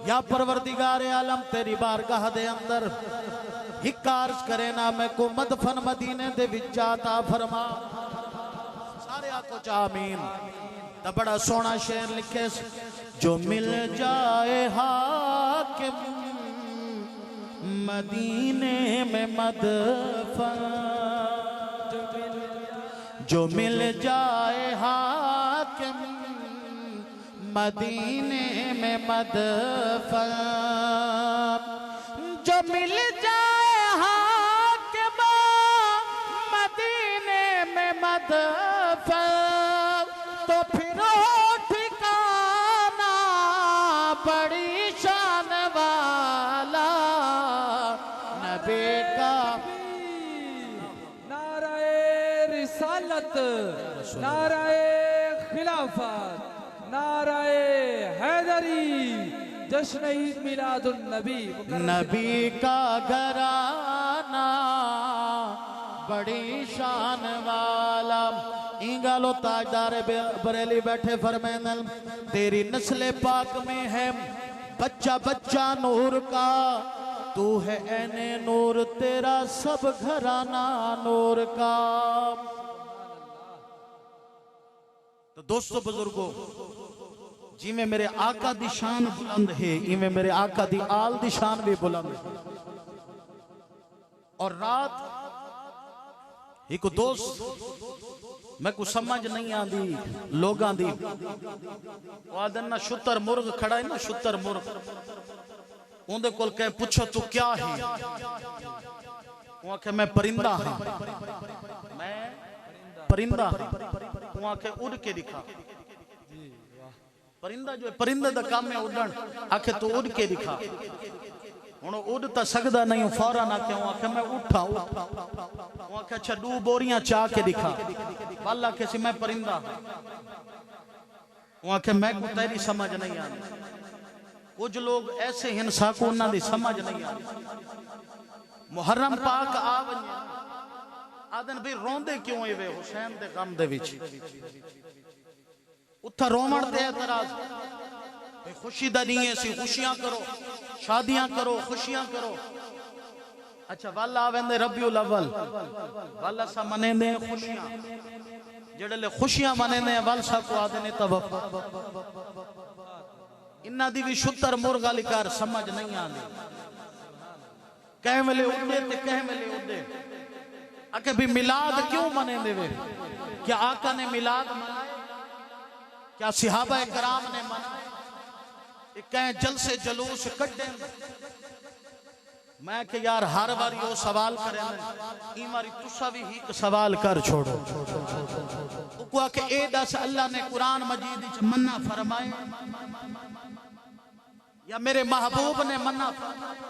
या परवरदिगार आलम तेरी बारगाह दे अंदर हिक अर्ज करे ना मैं को मदफन मदीने दे विच जाता फरमा। सारे आको चा आमीन। ता बड़ा सोना शेर लिखे, जो मिल जाए हाकिम मदीने में मदफन, जो मिल जाए हाकिम मदीने में मदफन, जो मिल जाए हाकिम मदीने में मदफन, तो फिर हो ठिकाना बड़ी शान वाला, नबी का नाराए रिसालत, नाराए खिलाफत, नाराए हैदरी, जश्न ईद मिलादुन नबी, नबी का घराना बड़ी शान वाला। इंगालो ताजदार बरेली बैठे फरमानल, तेरी नस्ल पाक में है बच्चा बच्चा नूर का, तू है ऐने नूर तेरा सब घराना नूर का। तो दोस्तों बुजुर्गों, जिमें मेरे आका दी शान बुलंद है, इवें मेरे आका दी आल दी शान भी बुलंद है। और रात एक दोस्त मैं कुछ समझ नहीं आती लोगां दी, आदन ना शुतर मुर्ग खड़ा है ना, शुतर मुर्ग, उनके कोल कह पूछो तू क्या है, वो आखे मैं परिंदा हाँ, मैं परिंदा हाँ, वो आखे उड़ के दिखा। परिंदा जो है, परिंदे दा काम है उड़न, आखे तू उड़ के दिखा। हुण उड़ तो सकदा नहीं, फौरन आके आखे मैं उठा उठा, आखे अच्छा 2 बोरियां चा के दिखा, वल आखे सी मैं परिंदा, आखे मैं को तेरी समझ नहीं आती। कुछ लोग ऐसे हिंसा को उन्हां दी समझ नहीं आती। मुहर्रम पाक आ वने आदन भी रोंदे क्यों वे हुसैन दे गम दे विच, उथा रोवण ते एतराज, खुशी दा नहीं है सी, खुशियां करो, शादियां करो, खुशियां करो। अच्छा वल आवेंदे रबिउल अव्वल, वल सा मनेंदे खुशियां, जेड़े ले खुशियां मनेंदे वल सा को आदे ने तवक्कुल। इन्ना दी भी शुतर मुर्गा लिकार समझ नहीं आंदी, कह वेले उड़े ते कह वेले उड़े। आके भी मिलाद क्यों मनेंदे वे? क्या आका ने मिलाद मनाया? क्या सहाबा कराम ने मनाया? कहीं जलसे जुलूस कड्डे? मैं कि यार हर बारी वो सवाल करें, ई बारी तुसा भी ही सवाल कर छोड़ो। उको के ए दस अल्लाह ने कुरान मजीद विच मन्ना फरमाए या मेरे महबूब ने मन्ना फरमाया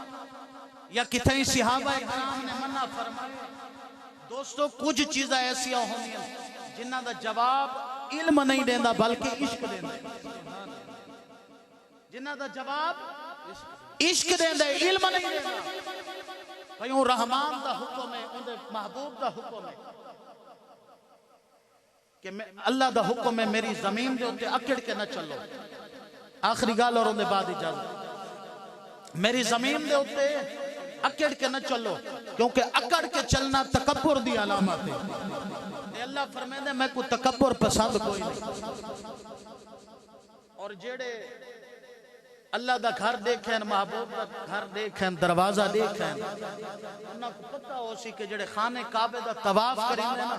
या कितने सहाबा कराम ने मन्ना फरमाया? दोस्तों कुछ चीज़ां ऐसियां होंदियां जिन्हां दा जवाब इल्म नहीं देंदा बल्कि इश्क देंदा, जिन्हां दा जवाब इश्क देंदा इल्म नहीं देंदा। भाई वो रहमान दा हुक्म है, उनके महबूब दा हुक्म है कि मैं अल्लाह दा हुक्म है मेरी जमीन दे उत्ते अकड़ के न चलो। आखिरी गाल और उनके बाद इजाजत, मेरी जमीन दे उत्ते अकड़ के न चलो क्योंकि अकड़ के चलना तकब्बुर दी अलामत है। अल्लाह फरमांदे मैं को तकब्बुर पसंद कोई नहीं। और जेड़े अल्लाह दा घर देखें, महबूब दा घर देखें, दरवाजा देखें, उन्हां को पता हो सी कि जेड़े खाने काबे दा तवाफ करिंदे ना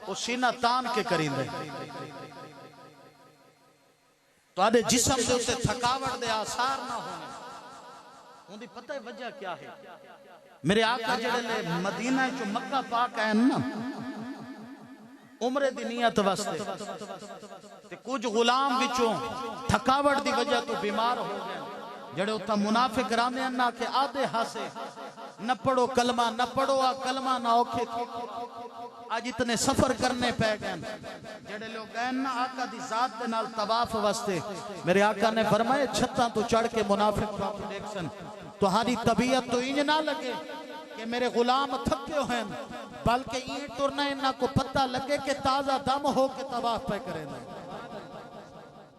वो सीना तान के करिंदे। तुहाडे जिस्म दे उत्ते थकावट दे आसार ना होने, उनकी पता है वजह क्या है? मेरे आका जेड़े ने मदीना चो मक्का पाक आए ना उम्रे दी नियत वास्ते, ते कुछ गुलाम विचों थकावट दी वजह तो बीमार हो गए, जेड़े उथा मुनाफिक रहंदे ना कि आधे हासे न पढ़ो कलमा, न पढ़ो आ कलमा ना औखे थी। आज इतने सफर करने पै गए, जेड़े लोग गए ना आका दी जात दे नाल तवाफ वास्ते, मेरे आका ने फरमाया छत्तां तो चढ़ के मुनाफिक देख सन, तुम्हारी तबीयत तो इंज ना लगे कि मेरे गुलाम थके हैं, बल्कि ये तुरना इन्ना को पता लगे कि ताजा दम हो के तवाफ पे करें।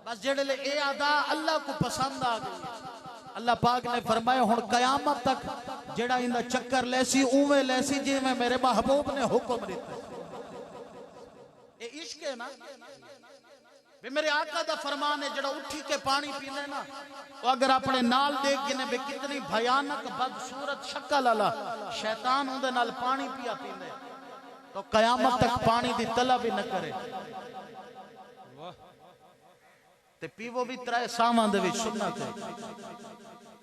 बस जेड़े ले ए अदा अल्लाह को पसंद आ गई। अल्लाह पाक ने फरमाया हुण कयामत तक जेड़ा इंदा चक्कर लेसी उवें लेसी जिवें मेरे महबूब ने हुक्म दिता। ए इश्क है ना, वे मेरे आका दा फरमान है जेड़ा उठी के पानी पीने ना, वो अगर अपने नाल देख गिने वे कितनी भयानक बदसूरत शक्ल वाला शैतान उनदे नाल पानी पिया पींदे तो कयामत तक पानी दी तलब ही न करे। ते पीवो भी त्रै सावां दे विच सुन्नत है,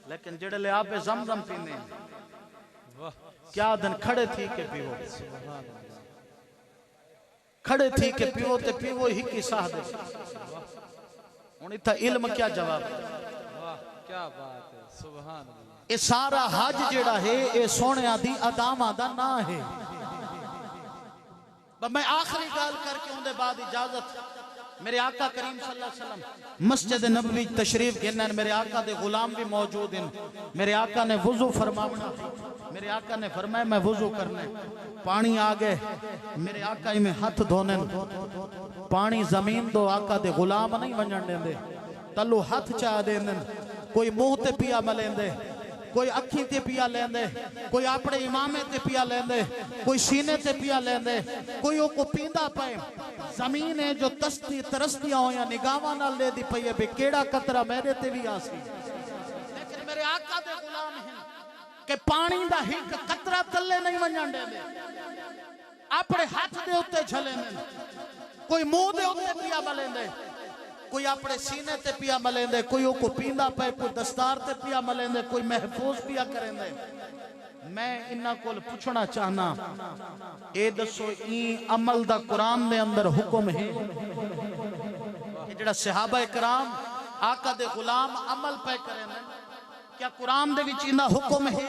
लेकिन जेड़े ले आपे ज़मज़म पीने क्या दिन खड़े थी के पीवो, खड़े थी के पीवो ते पीवो ही की साह दे। हुण इत्थे इल्म क्या जवाब है? क्या बात है, सुभान अल्लाह। ये सारा हज जेड़ा है ये सोहणियां दी अदावां दा ना है। मैं आखिरी गाल करके उनके बाद इजाजत, मेरे आका करीम सल्लल्लाहु अलैहि वसल्लम मस्जिद नबवी तशरीफ गिनन, मेरे आका दे गुलाम भी मौजूद हैं। मेरे आका ने वुजू फरमावना, मेरे आका ने फरमाया मैं वुजू करना, पानी आ गए, मेरे आका में हाथ धोने, पानी जमीन दो आका दे गुलाम नहीं वंजन देंदे, तलू हाथ चा देंदे, कोई मुंह ते पिया मलेंदे, कोई अखी ते पिया लेंदे, कोई अपने इमामे ते पिया लेंदे, कोई सीने ते पिया लेंदे, कोई वो को पींदा पे। जमीन है जो तस्ती तरस्तियां हो या निगाहां नाल ले दी पई है बे केड़ा कतरा मेरे ते भी आसी, लेकिन मेरे आका दे गुलाम हैं कि पानी दा हिक कतरा तल्ले नहीं वंजन देंदे, अपने हाथ दे उत्ते झलेंदे, कोई मुंह दे उत्ते पिया मलेंदे, कोई अपने सीने ते पिया मलेंदे, कोई को पींदा पे, कोई दस्तार ते पिया मलेंदे, कोई महफूज पिया करेंदे। मैं इन्ना कोल पूछना चाहना ए दसो ई अमल दा कुरान दे अंदर हुक्म है कि जेड़ा सहाबा कराम आका दे गुलाम अमल पे करेंदे क्या कुरान दे विच इंदा हुक्म है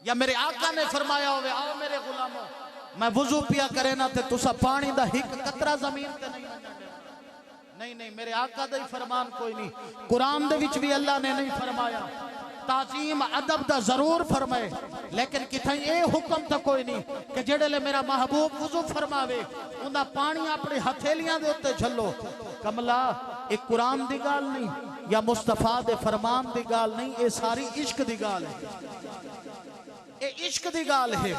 या मेरे आका ने फरमाया होवे आओ मेरे गुलामों मैं वुजू पिया करे ना ते तुसा पानी दा हिक कतरा जमीन ते नहीं नहीं मेरे आका दा ही फरमान कोई नहीं। कुरान दे विच भी अल्लाह ने नहीं फरमाया, ताजीम अदब दा जरूर फरमाए, लेकिन किथे ये हुक्म तो कोई नहीं कि जेड़े ले मेरा महबूब वुजू फरमावे उनका पानी अपने हथेलियां दे उत्ते झल्लो। कमला एक कुरान दी गाल नहीं या मुस्तफा दे फरमान दी गाल नहीं, ये सारी इश्क दी गाल है, ये इश्क दी गाल है।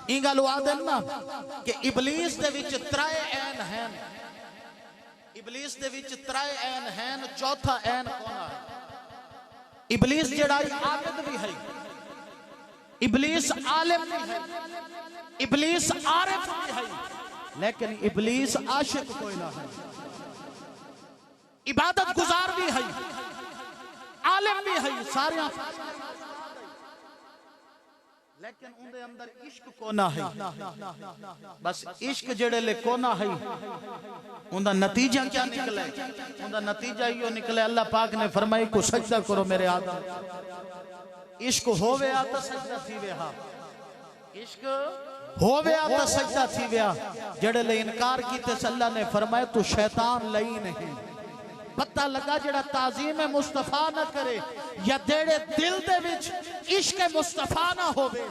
ई गल आदन ना कि इबलीस दे विच त्रै ऐन हैं, इबलीस दे विच त्रै ऐन हैं, चौथा ऐन कौन है? इबलीस जेड़ा आबिद भी है, इबलीस आलिम भी है, इबलीस आरिफ भी है, लेकिन इबलीस आशिक कोई ना है। इबादत गुजार भी है, आलिम भी है, सारे, लेकिन उनके अंदर इश्क कोना है। बस इश्क जेड़े ले कोना है उनका नतीजा क्या निकले? उनका नतीजा यो निकले अल्लाह पाक ने फरमाई को सजदा करो मेरे आदम। इश्क होवे आ तो सजदा थी वे, हा इश्क होवे आ तो सजदा थी वे। जेड़े ले इनकार कीते अल्लाह ने फरमाया तू शैतान लई नहीं। पता लगा जेड़ा ताजीम मुस्तफा ना करे या जेड़े दिल दे विच इश्क मुस्तफा ना होवे,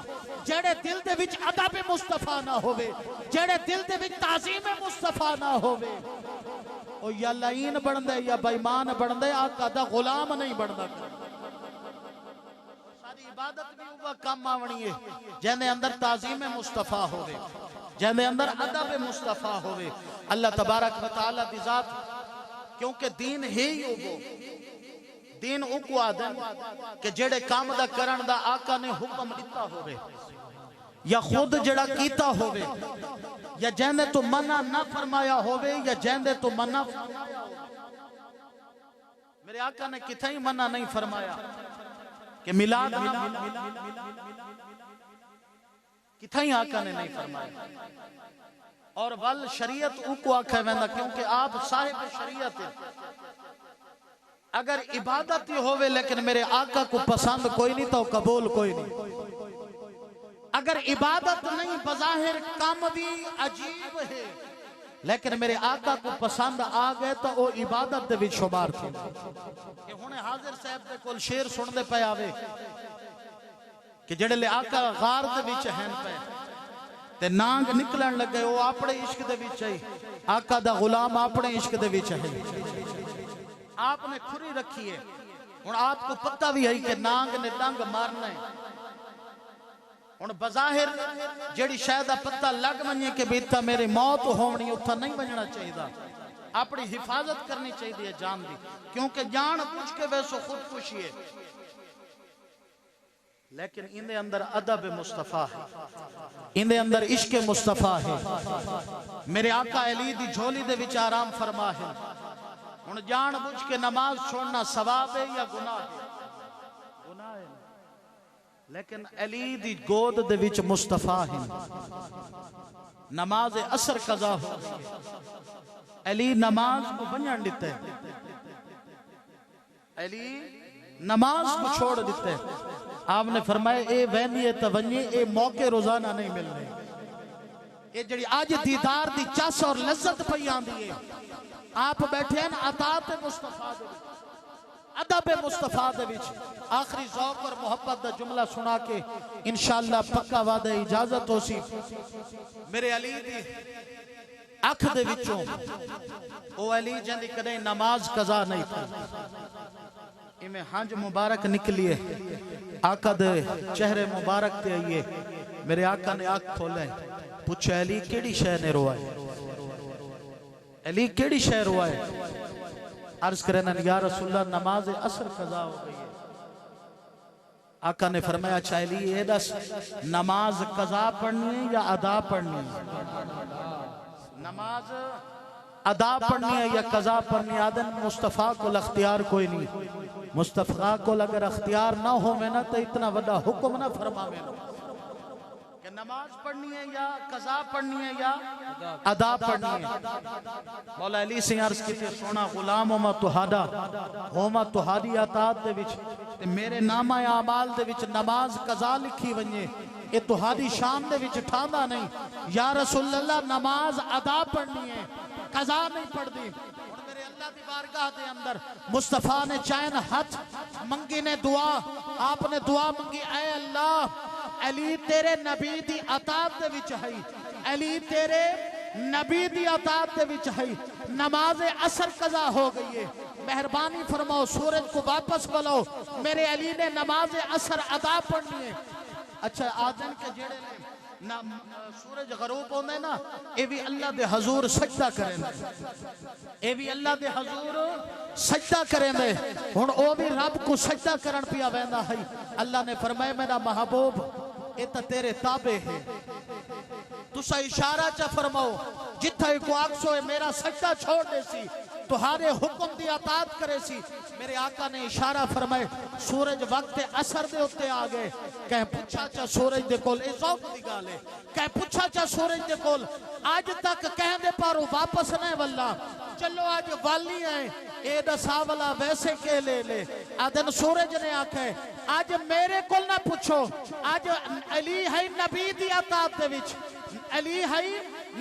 जेड़े दिल दे विच अदब मुस्तफा ना होवे, जेड़े दिल दे विच ताजीम मुस्तफा ना होवे, ओ या लाइन बनदा या बेईमान बनदा, आका दा गुलाम नहीं बनदा। सारी इबादत भी उवा काम आवणी है जेने अंदर ताजीम मुस्तफा होवे, जेने अंदर अदब मुस्तफा होवे। अल्लाह तबारक व तआला दी जात, क्योंकि दीन है ही वो दीन उको आदन कि जेड़े काम दा करन दा आका ने हुक्म दिता होवे या खुद जेड़ा कीता होवे या जेंदे तो मना ना फरमाया होवे या जेंदे तो मना। मेरे आका ने किथे ही मना नहीं फरमाया कि मिलाद, किथे ही आका ने नहीं फरमाया। और वल शरीयत उको आखे वेंदा क्योंकि आप साहिब शरीयत है। अगर इबादत ही होवे लेकिन मेरे आका को पसंद कोई नहीं तो कबूल कोई नहीं। अगर इबादत नहीं बज़ाहिर काम भी अजीब है लेकिन मेरे आका को पसंद आ गए तो वो इबादत दे विच शुमार थे। ये हुणे हाजिर साहब दे कोल शेर सुनदे पे आवे कि जेड़े ले आका गार दे विच हैं पे ते नांग निकलन लगे वो अपने इश्क दे विच है, आका दा गुलाम अपने इश्क दे विच है। आपने खुरी रखी है, हुण आपको पता भी है कि नांग ने डंग मारना है। हुण बज़ाहिर जेड़ी शायद पता लग वने कि बेटा मेरी मौत होनी, उत्था नहीं बजना चाहिए, अपनी हिफाजत करनी चाहिए जान दी, क्योंकि जान बुझ के वैसो खुदकुशी है। लेकिन इनके अंदर अदब मुस्तफा है, इनके अंदर इश्क मुस्तफा है। मेरे आका अली दी झोली दे विच आराम फरमा है। हुण जान बुझ के नमाज छोड़ना सवाब है या गुनाह है? गुनाह है। लेकिन अली दी गोद दे विच मुस्तफा है। नमाज असर कज़ा हो, अली नमाज को बंजन दिते, अली नमाज को छोड़ दिते। आपने फरमाया ए वहनी तवन्नी ए मौके रोजाना नहीं मिलने। ये जड़ी आज दीदार दी चस और लज्जत पई आंदी है, आप बैठे हैं अतात मुस्तफा दे विच, अदब मुस्तफा दे विच। आखिरी ज़ौक़ और मोहब्बत दा जुमला सुना के इंशाअल्लाह पक्का वादा इजाजत होसी। मेरे अली दी अख दे विचों ओ अली जिंदी कदे नमाज कज़ा नहीं थी, इमें हंज मुबारक निकलिए, आका दे चेहरे मुबारक ते आइए। मेरे आका ने आँख खोले, पूछे अली केड़ी शय ने रोआए, अली केड़ी शय रोआए? अर्ज करना या रसूलल्लाह नमाज असर कज़ा हो गई है। आका ने फरमाया अच्छा अली ये दस नमाज कज़ा पढ़नी है या अदा पढ़नी है? नमाज अदा पढ़नी है या कज़ा पढ़नी है? आदन मुस्तफ़ा को अख्तियार कोई नहीं, मुस्तफ़ा को अगर अख्तियार ना हो में ना तो इतना बड़ा हुक्म ना फरमावे कि नमाज पढ़नी है या कज़ा पढ़नी है या अदा पढ़नी है। मौला अली से अर्ज की सोना गुलाम होमा तुहाडा होमा तुहाडी अतात दे विच ते मेरे नामा आमाल दे विच नमाज कज़ा लिखी वने ये तुहाडी शान दे विच ठांदा नहीं। या रसूल अल्लाह नमाज अदा पढ़नी है कज़ा नहीं पढ़दी। अल्लाह दी बारगाह दे अंदर मुस्तफा ने चैन हाथ मंगी ने दुआ आपने दुआ मंगी ऐ अल्लाह अली तेरे नबी दी अतात दे विच है अली तेरे नबी दी अतात दे विच है नमाज असर कज़ा हो गई है मेहरबानी फरमाओ सूरज को वापस बुलाओ मेरे अली ने नमाज असर अदा पढ़नी है। अच्छा आदम के जेड़े ना सूरज गरूब होंदे ना ये भी अल्लाह दे हजूर सजदा करेंदे ये भी अल्लाह दे हजूर सजदा करेंदे हुन ओ भी रब को सजदा करन पिया वेंदा है। अल्लाह ने फरमाया मेरा महबूब ये तो तेरे ताबे है तुसा इशारा चा फरमाओ जिथे को आखसो मेरा सजदा छोड़ दे सी तुहारे हुक्म दी अतात करे सी। मेरे आका ने इशारा फरमाए सूरज वक्त असर दे उत्ते आ गए कह पूछा चा सूरज दे कोल ए ज़ौक दी गाल है कह पूछा चा सूरज दे कोल आज तक कहंदे पारो वापस नहीं वल्ला चलो आज वाली है ए दसावला वैसे के ले आदन सूरज ने आखे आज मेरे कोल ना पूछो आज अली है नबी दी अतात दे विच अली है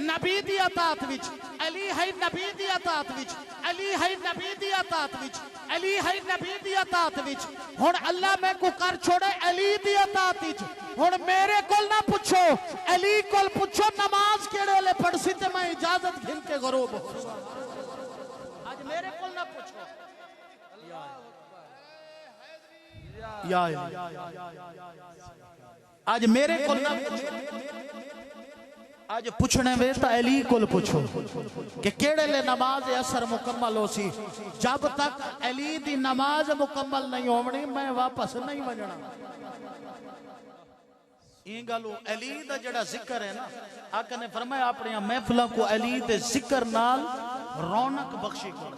नबी दी अतात विच अली है नबी दी अतात विच अली है नबी दी अतात विच अली है नबी दी अतात विच हुन अल्लाह मैं को कर छोड़े अली दी अतात विच हुन मेरे कोल ना पूछो अली कोल पूछो नमाज केड़े ले पढ़सी ते मैं इजाजत घिन के गरूब हो आज मेरे कोल ना पूछो या आज मेरे कोल ना आज पूछने वे तो अली कोल पूछो कि केड़े ले नमाज असर मुकम्मल हो सी जब तक अली दी नमाज मुकम्मल नहीं होवनी मैं वापस नहीं वजना। ये गलो अली दा जड़ा जिक्र है ना आका ने फरमाया अपनी महफिलों को अली दे जिक्र नाल रौनक बख्शी करो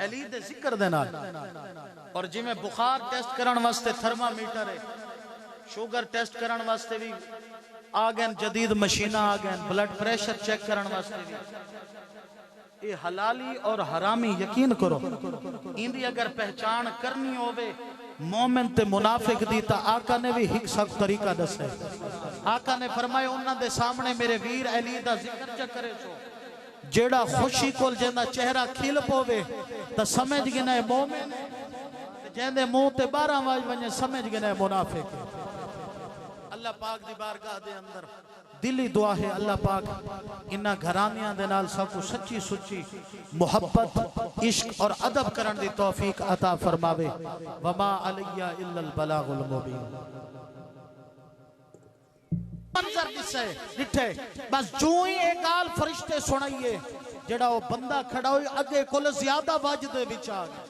अली दे जिक्र दे नाल। और जिवें बुखार टेस्ट करन वास्ते थर्मामीटर है शुगर टेस्ट करन वास्ते भी आ गए जदीद मशीना आ गए ब्लड प्रेशर चेक करने वास्ते भी ये हलाली और हरामी यकीन करो इंदी अगर पहचान करनी होवे मोमिन ते मुनाफिक दी ता आका ने भी हिक सख्त तरीका दसे। आका ने फरमाया उन्हां दे सामने मेरे वीर अली दा जिक्र च करे सो जेड़ा खुशी कोल जेंदा चेहरा खिल पोवे ता समझ गिना है मोमिन जेंदे मुंह ते 12 वाज वने समझ गिना है मुनाफिक। अल्लाह पाक दी बारगाह दे अंदर दिली दुआ है अल्लाह पाक इन्ना घरानियां दे नाल सब को सच्ची सुच्ची मोहब्बत इश्क और अदब करन दी तौफीक अता फरमावे। वमा अलैया इल्लल बलागुल मुबीन। मंजर दिसे दिठे बस जो ही एक गाल फरिश्ते सुनाइए जेड़ा वो बंदा खड़ा होई अगे कोल ज्यादा वज दे विच आ गया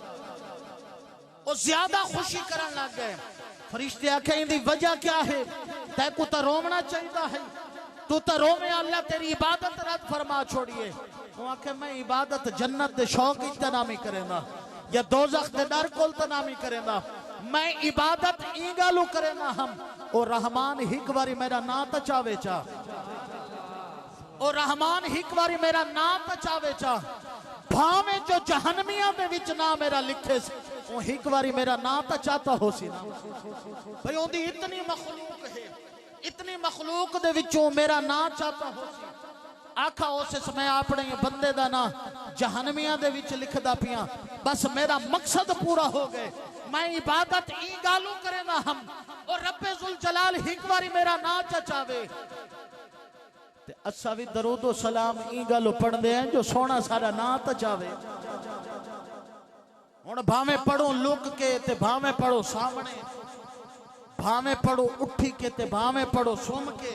वो ज्यादा खुशी करन लग गए। फरिश्ते आखे इंदी वजह क्या है तैको तो रोमना चाहिए है तू तो रोवे अल्लाह तेरी इबादत रद्द फरमा छोड़िए। वो आखे मैं इबादत जन्नत दे शौक इतनामी करेंदा या दोजख दे डर कोल तनामी करेंदा मैं इबादत ई गालू करेंदा हम ओ रहमान हिक बारी मेरा ना तचावे चा ओ रहमान हिक बारी मेरा ना तचावे चा भावे जो जहन्नमियां दे विच ना मेरा लिखे सी वो हिक बारी मेरा ना तचाता हो सी ना भाई ओंदी इतनी मखलूक है इतनी मखलूक दे विचों मेरा ना चाहता हो सी आखा उस समय अपने बंदे दा ना जहन्नमियां दे विच लिखदा पिया बस मेरा मकसद पूरा हो गए मैं इबादत ई गालू करे ना हम और रब्बे जुल जलाल हिक बारी मेरा ना चावे ते असा भी दरूद व सलाम ई गालू पढ़दे हैं जो सोना सारा ना चावे। हुण भावे पढ़ो लुक के ते भावे पढ़ो सामने भावे पढ़ो उठी के ते भावे पढ़ो सुम के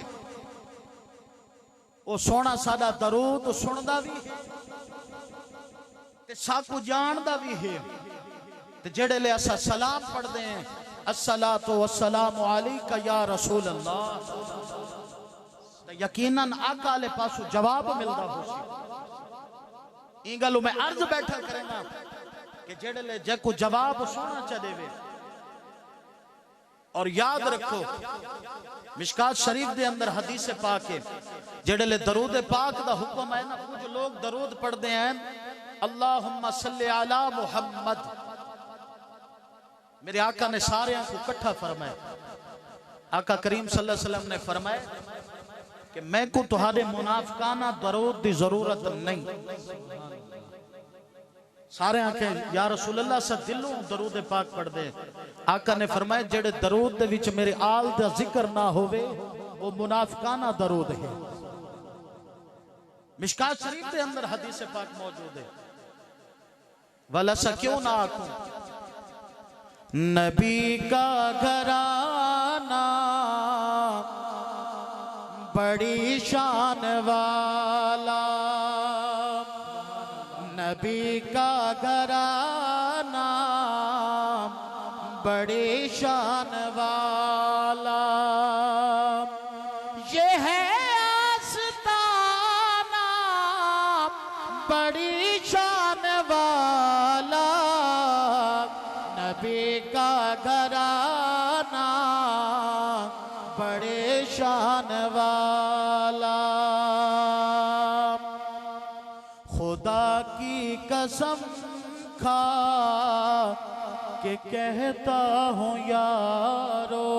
ओ सोना साडा दरूद सुनदा भी है ते साकू जानदा भी है ते जेड़े ले असा सलाम पढ़दे हैं अस्सलातु वस्सलामु अलैका या रसूल अल्लाह ते यकीनन आका ले पासो जवाब मिलदा होसी। ई गल्लो मैं अर्ज बैठा करेंगा कि जेड़े ले जेको जवाब सोना च देवे और याद रखो मिशकात शरीफ दे अंदर हदीस पाक है जेड़े दरूद पाक दा हुक्म है ना, कुछ लोग दरूद पढ़ते हैं अल्लाहुम्मा सल्ली अला मुहम्मद। मेरे आका ने सारे को इकट्ठा फरमाया। आका करीम सल्लल्लाहु अलैहि वसल्लम ने फरमाया कि मैं को तुम्हारे मुनाफिकाना दरूद की जरूरत नहीं। सारे आखे या रसूल अल्लाह सा दिलों दरूद पाक पढ़ दे। आका ने फरमाया जेड़े दरूद दे विच मेरे आल दा जिक्र ना होवे वो मुनाफिकाना दरूद है। मिशकात शरीफ के अंदर हदीस पाक मौजूद है। वलसा क्यों ना आखूं नबी का घराना बड़ी शान वाला, नबी का घराना बड़ी शान वाला, ये है आस्ताना बड़ी शान वाला, नबी का घराना बड़े शान वाला। खुदा की कसम खा के कहता हूँ यारो,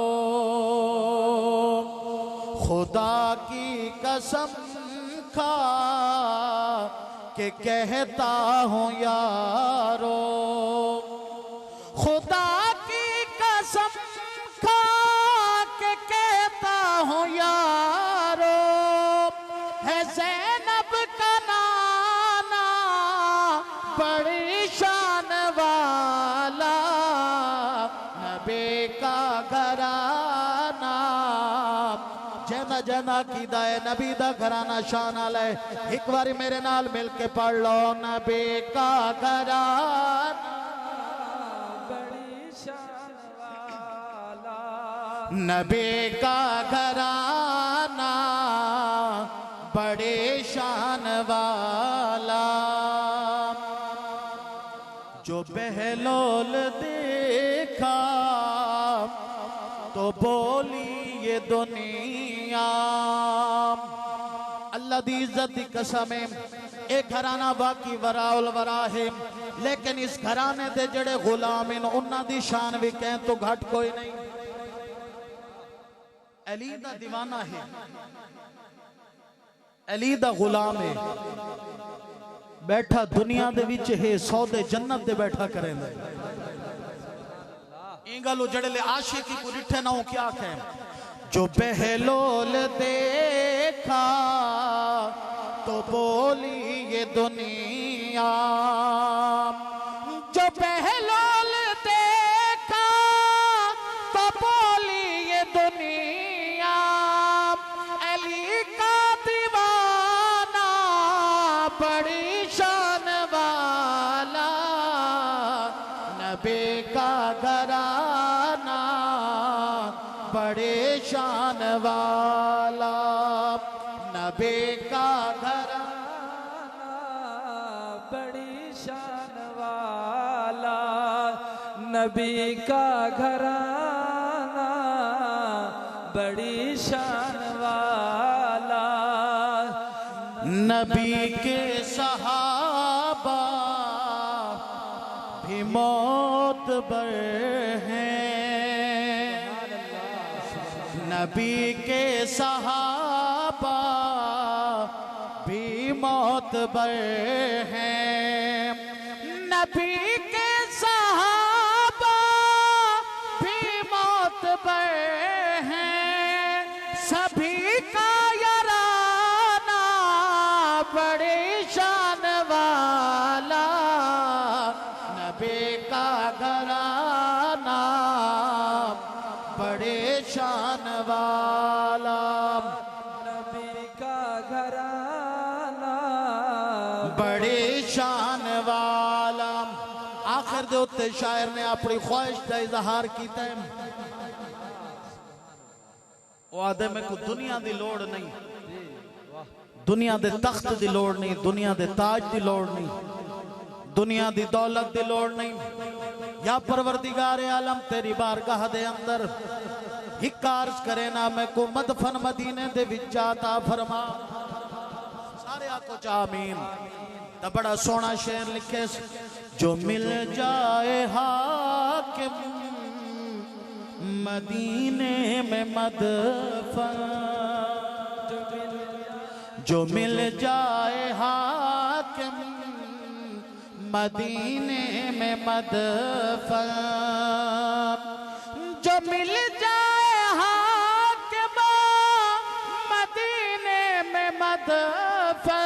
खुदा की कसम खा के कहता हूँ यारो, खुदा की कसम खा के कहता हूँ यारो, है ज़ैनब का नाना बड़ी शान वाला, नबी का घराना जना जना की दाए नबी दा घराना शान आला है। एक बारी मेरे नाल मिल के पढ़ लो नबी का घराना नबी का घराना बड़े शान वाला, जो बहलोल देखा तो बोली ये दुनिया। अल्लाह दी इज्जत दी कसम है एक घराना बाकी वराउल वरा है, लेकिन इस घराने दे जड़े गुलाम हैं उन्हां दी शान भी कहें तो घट कोई नहीं। अली दा दीवाना है, अली दा गुलाम है, बैठा दुनिया दे विच है सौदे जन्नत दे बैठा करेंदा। इंगलो जड़े ले आशिकी को रिठे ना हो क्या कहें, जो बहलोल देखा तो बोली ये दुनिया, जो बहलोल देखा तो बोली ये दुनिया, अली का दीवाना बड़ी शान वाला, नबी का घराना बड़े शान वाला, नबी का घराना बड़ी शान वाला, नबी का घराना बड़ी शान वाला। नबी के सहाबा भी मौत बर हैं, नबी के सहाबा भी मौत बर हैं, नबी के सहाबा भी मौत बर हैं, सभी का याराना बड़े शान वाला, नबी का घराना बड़े शान वाला, नबी का घराना बड़े शान वाला। आखिर दे उत्ते शायर ने अपनी ख्वाहिश का इजहार किया है, वो आदे में को दुनिया दी लोड़ नहीं, दुनिया दे तख्त दी लोड़ नहीं, दुनिया दे ताज दी लोड़ नहीं, दुनिया दी दौलत दी लोड़ नहीं। या परवरदिगार आलम तेरी बारगाह दे अंदर हिक अर्ज करे ना मैं को मदफन मदीने दे विच आता फरमा सारे आको चा आमीन। तो बड़ा सोना शेर लिखे जो मिल जाए हाकिम मदीने में मदफन जो मिल जाए हाकिम मदीने में मदफन जो मिल जाए हाकिम मदीने में मदफन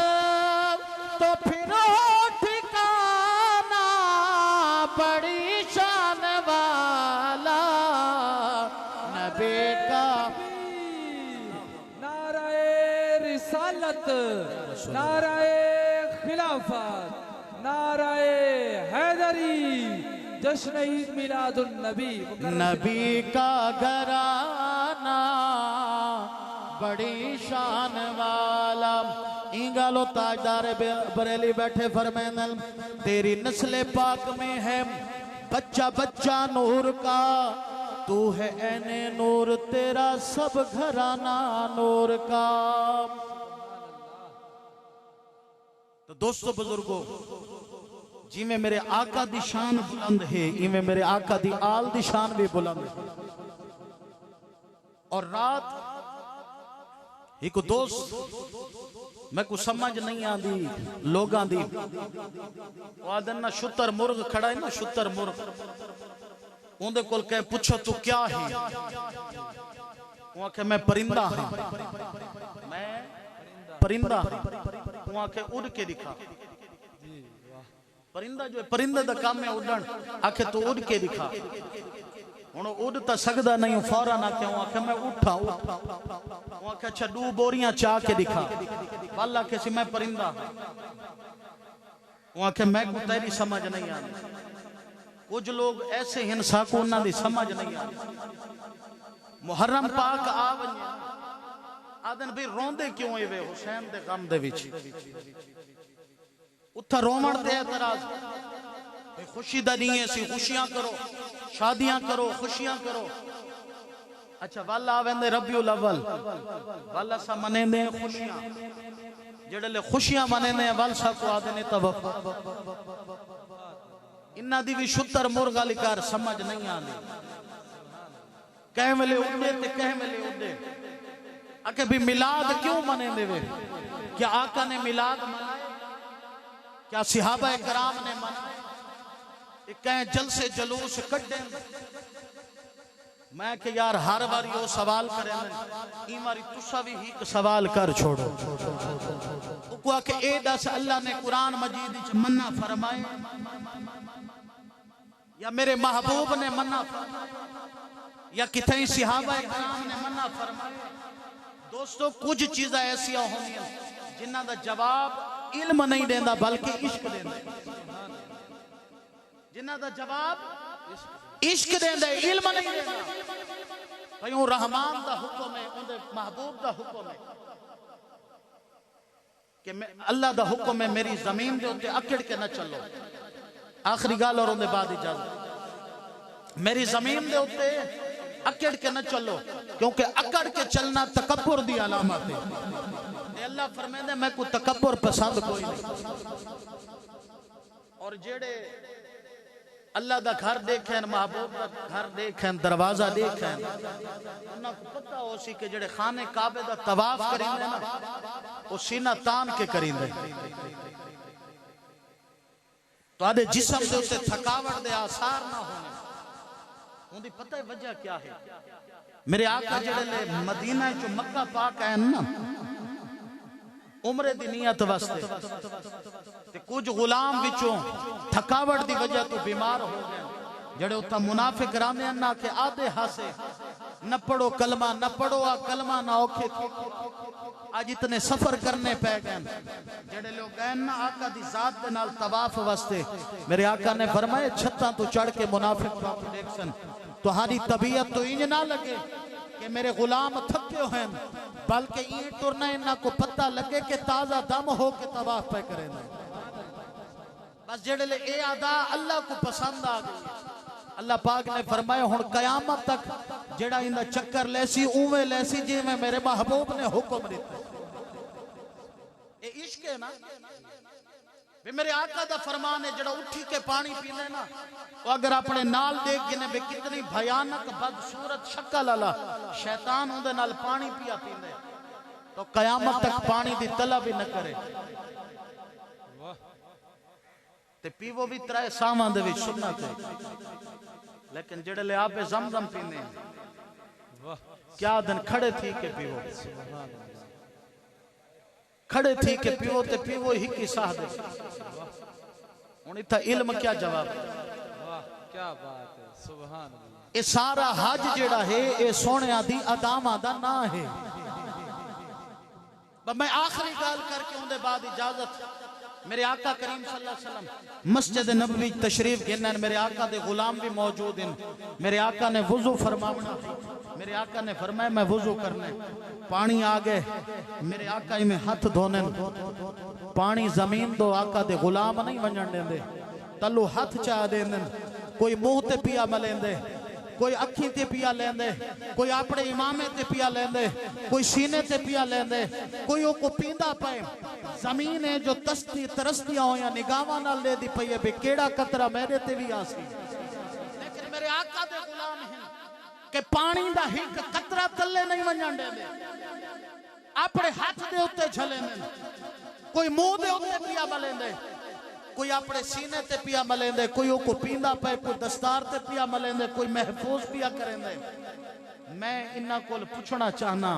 तो फिर हो ठिकाना बड़ी शान वाला नबी का। नाराए रिसालत, नाराए खिलाफत, नाराए हैदरी, जश्न ईद मिलादुन नबी। नबी का घराना बड़ी शान वाला। इंगालो ताजदार बरेली बैठे फरमानल तेरी नस्ल पाक में है बच्चा बच्चा नूर का, तू है ऐने नूर तेरा सब घराना नूर का। तो दोस्तों बुजुर्गों, जिमें मेरे आका दी शान बुलंद है इवें मेरे आका दी आल दी शान भी बुलंद है। और रात एक दोस्त मैं कुछ समझ नहीं आती लोगां दी आदन ना शुतर मुर्ग खड़ा है ना शुतर मुर्ग उनके कोल कह पूछो तू क्या है वो आखे मैं परिंदा हाँ मैं परिंदा वो आखे उड़ के दिखा। परिंदा जो परिंदे दा काम है उड़न आखे तू उड़ के दिखा। हुण उड़ तो सकदा नहीं फौरन आके आखे मैं उठा वो आखे अच्छा 2 बोरियां चा के दिखा। वाल आखे सी मैं परिंदा वो आखे मैं को तेरी समझ नहीं आती। कुछ लोग ऐसे हिंसा को उन्हां दी समझ नहीं आती। मुहर्रम पाक आ वने आदन भी रोंदे क्यों वे हुसैन दे गम दे विच उथा रोवण ते एतराज खुशी दा नहीं है सी खुशियां करो शादियां करो खुशियां करो। अच्छा वाला आवेंदे रबिउल अव्वल वाला सा मनेंदे खुशियां जेड़े ले खुशियां मनेंदे वाल सा को आदे ने तवक्को इन्ना दी भी शुतर मुर्गा लिकार समझ नहीं आंदी। कह वेले उड़े ते कह वेले उड़े आके भी मिलाद क्यों मनेंदे वे? क्या आका ने मिलाद मनाया? क्या सिहाबा कराम ने मनाया? कहीं जलसे जुलूस कड्डे मैं कि यार हर बारी वो सवाल करे ई बारी तुसा भी ही सवाल कर छोड़ो। को के ए दस अल्लाह ने कुरान मजीद विच मन्ना फरमाए या मेरे महबूब ने मन्ना या किथे सिहाबा कराम ने मन्ना फरमाए? दोस्तों कुछ चीज़ां ऐसियां होंदियां जिन्हां दा जवाब इल्म नहीं देंदा बल्कि इश्क देंदा। जिन्हां दा जवाब इश्क देंदा इल्म नहीं देंदा। भाई वो रहमान दा हुक्म है उनके महबूब दा हुक्म है कि मैं अल्लाह दा हुक्म है मेरी जमीन दे उत्ते अकड़ के न चलो। आखिरी गाल और उनके बाद इजाजत मेरी जमीन दे उत्ते अकड़ के न चलो क्योंकि अकड़ के चलना तकब्बुर दी अलामत है। अल्लाह फरमांदे मैं को तकब्बुर पसंद कोई नहीं। और जेड़े अल्लाह दा घर देखें महबूब दा घर देखें दरवाजा देखें उन्हां को पता हो सी कि जेड़े खाने काबे दा तवाफ करिंदे ना वो सीना तान के करिंदे। तो आदे जिस्म दे उत्ते थकावट दे आसार ना होने उनकी पता है वजह क्या है? मेरे आका जेड़े ले मदीना चो मक्का पाक आए ना उम्रे दी नियत वास्ते ते कुछ गुलाम विचों थकावट दी वजह तो बीमार हो गए जेड़े उथा मुनाफिक रामे ना के आधे हासे न पढ़ो कलमा न पढ़ो आ कलमा ना औखे आज इतने सफर करने पै गए जेड़े लोग गए ना आका दी जात दे नाल तवाफ वास्ते। मेरे आका ने फरमाए छत्तां तो चढ़ के मुनाफिक देख सन तुम्हारी तबीयत तो इंज ना लगे कि मेरे गुलाम थके हैं बल्कि ये टुरना इन्ना को पता लगे कि ताजा दम हो के तवाफ पे करें। बस जेड़े ले ए अदा अल्लाह को पसंद आ गई अल्लाह पाक ने फरमाया हुण कयामत तक जेड़ा इंदा चक्कर लेसी उवें लेसी जिवें मेरे महबूब ने हुक्म दिता। ये इश्क है ना, वे मेरे आका दा फरमान है। जेड़ा उठी के पानी पीने ना, वो अगर अपने नाल देख गिने वे कितनी भयानक बदसूरत शक्ल वाला शैतान उहदे नाल पानी पिया पींदे तो कयामत तक पानी दी तलब ही न करे। ते पीवो भी त्रै सावां दे विच सुन्नत है, लेकिन जेड़े ले आपे ज़मज़म पीने क्या दिन खड़े थी के पीवो, खड़े थी के पीवो ते पीवो ही की साह दे। हुण इत्थे इल्म क्या जवाब है? वाह क्या बात है, सुभान अल्लाह। ये सारा हज जेड़ा है ये सोने दी अदामा दा ना है। मैं आखिरी गाल करके उनके बाद इजाजत। मेरे आका करीम सल्लल्लाहु अलैहि वसल्लम मस्जिद नबवी तशरीफ गिनन, मेरे आका दे गुलाम भी मौजूद हैं। मेरे आका ने वुजू फरमावना, मेरे आका ने फरमाया मैं वुजू करना, पानी आ गए मेरे आका में हाथ धोने, पानी जमीन दो आका दे गुलाम नहीं वंजन देंदे, तलू हाथ चा देंदे, कोई मुंह ते पिया मलेंदे, कोई अखी ते पिया लेंदे, कोई अपने इमामे ते पिया लेंदे, कोई सीने ते पिया लेंदे, कोई वो को पींदा पे। जमीन है जो तस्ती तरस्तियां हो या निगाहां नाल ले दी पई है बे केड़ा कतरा मेरे ते भी आसी। लेकिन मेरे आका दे गुलाम हैं कि पानी दा हिक कतरा तल्ले नहीं वंजन देंदे, अपने हाथ दे उत्ते झलेंदे, कोई मुंह दे उत्ते पिया मलेंदे, कोई अपने सीने ते पिया मलेंदे, कोई को पींदा पे, कोई दस्तार ते पिया मलेंदे, कोई महफूज पिया करेंदे। मैं इन्ना कोल पूछना चाहना,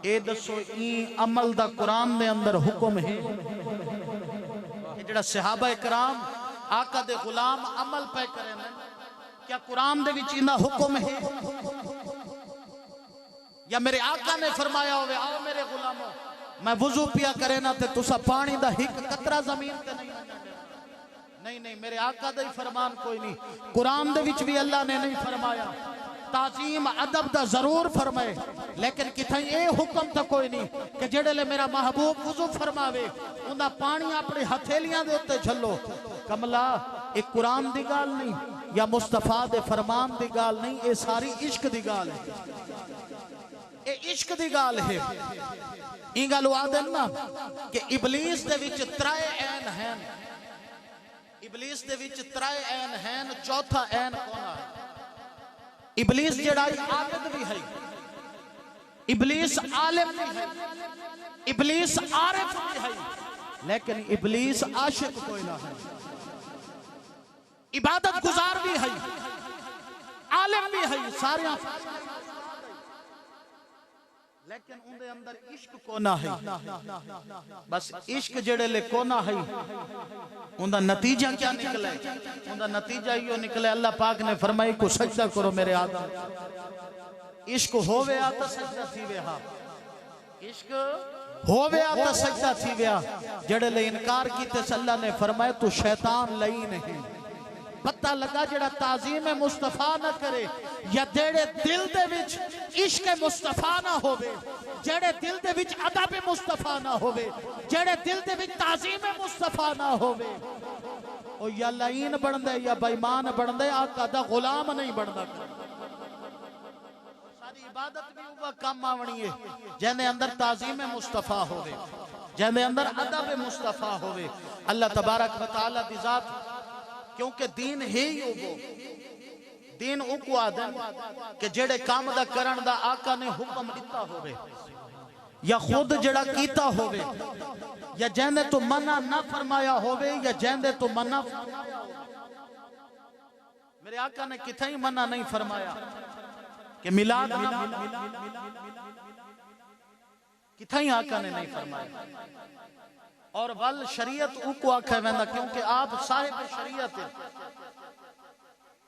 ए दसो ई अमल दा कुरान दे अंदर हुक्म है कि जेड़ा सहाबा इकराम आका दे गुलाम अमल पे करेंदे, क्या कुरान दे विच इंदा हुक्म है? या मेरे आका ने फरमाया होवे आओ मेरे गुलामो मैं वुजू पिया करे ना ते तुसा पानी दा हिक कतरा जमीन ते नहीं। नहीं मेरे आका दा ही फरमान कोई नहीं, कुरान दे विच भी अल्लाह ने नहीं फरमाया। ताजीम अदब दा जरूर फरमाए, लेकिन किथे ये हुक्म तो कोई नहीं कि जेड़े ले मेरा महबूब वुजू फरमावे उनका पानी अपने हथेलियां दे उत्ते झल्लो। कमला एक कुरान दी गाल नहीं या मुस्तफा दे फरमान दी गाल नहीं, ये सारी इश्क दी गाल है, ये इश्क दी गाल है। ई गल आदन ना कि इबलीस दे विच त्रै ऐन हैं, इबलीस दे विच त्रै ऐन हैं, चौथा ऐन कौन है? इबलीस जेड़ा आबिद भी है, इबलीस आलिम भी है, इबलीस आरिफ भी है, लेकिन इबलीस आशिक कोई ना है। इबादत गुजार भी है, आलिम भी है, सारे, लेकिन उनके अंदर इश्क कोना है। बस इश्क जेड़े ले कोना है उनका नतीजा क्या निकले? उनका नतीजा यो निकले अल्लाह पाक ने फरमाई को सजदा करो मेरे आदम। इश्क होवे आ तो सजदा थी वे, हा इश्क होवे आ तो सजदा थी वे। जेड़े ले इनकार कीते अल्लाह ने फरमाया तू शैतान लई नहीं। पता लगा जेड़ा ताजीम मुस्तफा ना करे या जेड़े दिल दे विच इश्क मुस्तफा ना होवे, जेड़े दिल दे विच अदब मुस्तफा ना होवे, जेड़े दिल दे विच ताजीम मुस्तफा ना होवे, ओ या लाइन बनदे या बेईमान बनदे, आका दा गुलाम नहीं बनदा। सारी इबादत भी उवा काम आवणी है जेने अंदर ताजीम मुस्तफा होवे, जेने अंदर अदब मुस्तफा होवे। अल्लाह तबारक व तआला दी जात, क्योंकि दीन है ही वो दीन उको आदम कि जेड़े काम दा करन दा आका ने हुक्म दिता होवे या खुद जेड़ा कीता होवे या जेंदे तो मना ना फरमाया होवे या जेंदे तो मना फरमाया होवे। मेरे आका ने किथे ही मना नहीं फरमाया कि मिलाद किथे ही आका ने नहीं फरमाया। और वल शरीयत उको आखे वेंदा क्योंकि आप साहिब शरीयत है।